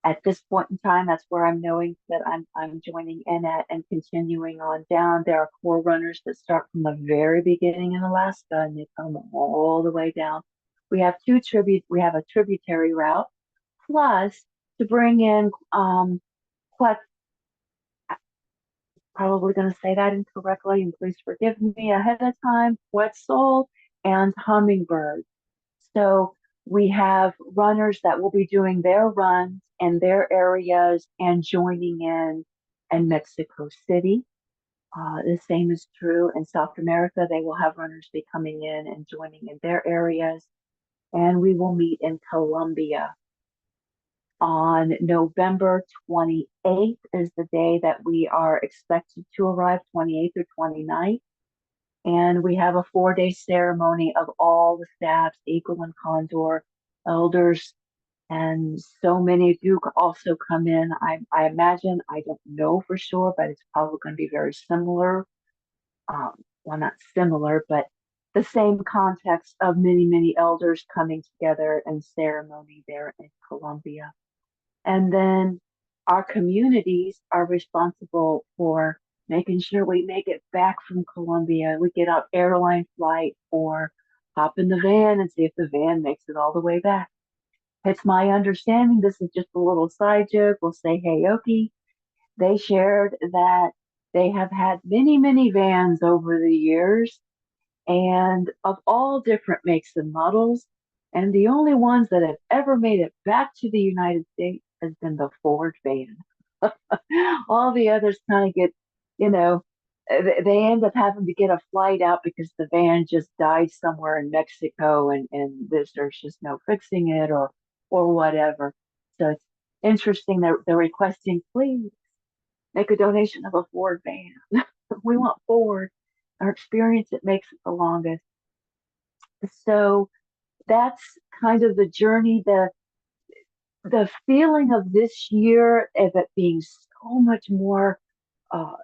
At this point in time, that's where I'm knowing that I'm joining in at and continuing on down. There are core runners that start from the very beginning in Alaska and they come all the way down. We have we have a tributary route, plus to bring in what probably going to say that incorrectly, and please forgive me ahead of time, Quetzal and Hummingbird. So we have runners that will be doing their runs in their areas and joining in Mexico City. The same is true in South America. They will have runners be coming in and joining in their areas. And we will meet in Colombia on November 28th is the day that we are expected to arrive, 28th or 29th. And we have a 4-day ceremony of all the staffs, eagle and condor, elders, and so many of you also come in. I imagine, I don't know for sure, but it's probably going to be very similar. Well, not similar, but the same context of many, many elders coming together in ceremony there in Colombia. And then our communities are responsible for making sure we make it back from Colombia. We get our airline flight or hop in the van and see if the van makes it all the way back. It's my understanding, this is just a little side joke, we'll say heyoka. They shared that they have had many, many vans over the years and of all different makes and models. And the only ones that have ever made it back to the United States has been the Ford van. All the others kind of get, you know, they end up having to get a flight out because the van just died somewhere in Mexico and there's just no fixing it or whatever. So it's interesting that they're requesting, please make a donation of a Ford van. We want Ford. Our experience, it makes it the longest. So that's kind of the journey, the feeling of this year of it being so much more uh,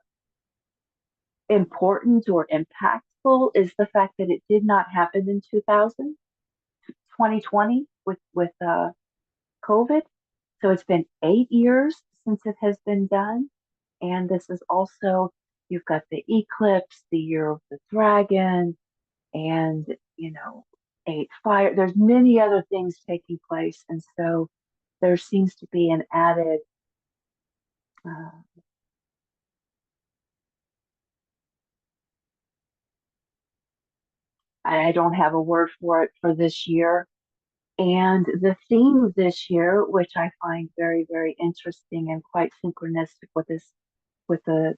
important or impactful is the fact that it did not happen in 2020 with COVID. So it's been 8 years since it has been done. And this is also, you've got the eclipse, the year of the dragon, and, eight fire. There's many other things taking place. And so there seems to be an added I don't have a word for it for this year. And the theme this year, which I find very, very interesting and quite synchronistic with this, with the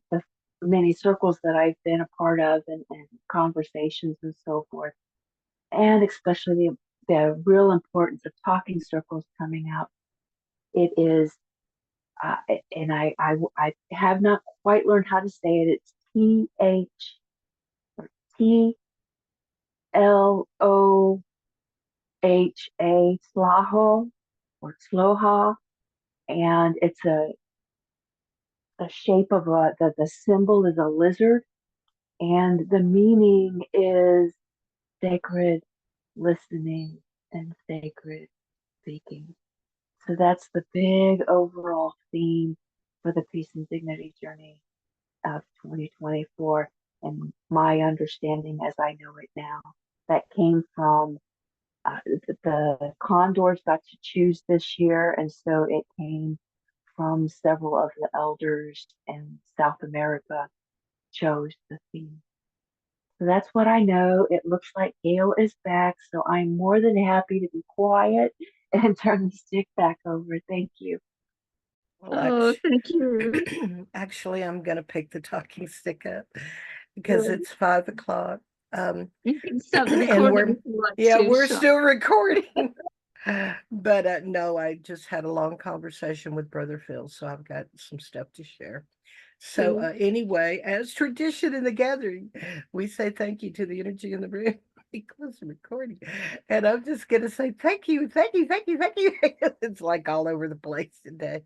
many circles that I've been a part of and conversations and so forth, and especially the real importance of talking circles coming out. It is, and I have not quite learned how to say it. It's THTLOHA, Slaho or Sloha, and it's a shape of the symbol is a lizard, and the meaning is sacred listening and sacred speaking. So that's the big overall theme for the Peace and Dignity journey of 2024, and my understanding as I know it now. That came from the condors got to choose this year, and so it came from several of the elders in South America chose the theme. So that's what I know. It looks like Gail is back, so I'm more than happy to be quiet and turn the stick back over. Thank you. Oh, thank you. Actually, I'm going to pick the talking stick up because it's 5 o'clock. You can stop the And recording if you want yeah, to, we're Sean. still recording. But no, I just had a long conversation with Brother Phil, so I've got some stuff to share. So anyway, as tradition in the gathering, we say thank you to the energy in the room. We close the recording, and I'm just gonna say thank you, thank you, thank you, thank you. It's like all over the place today.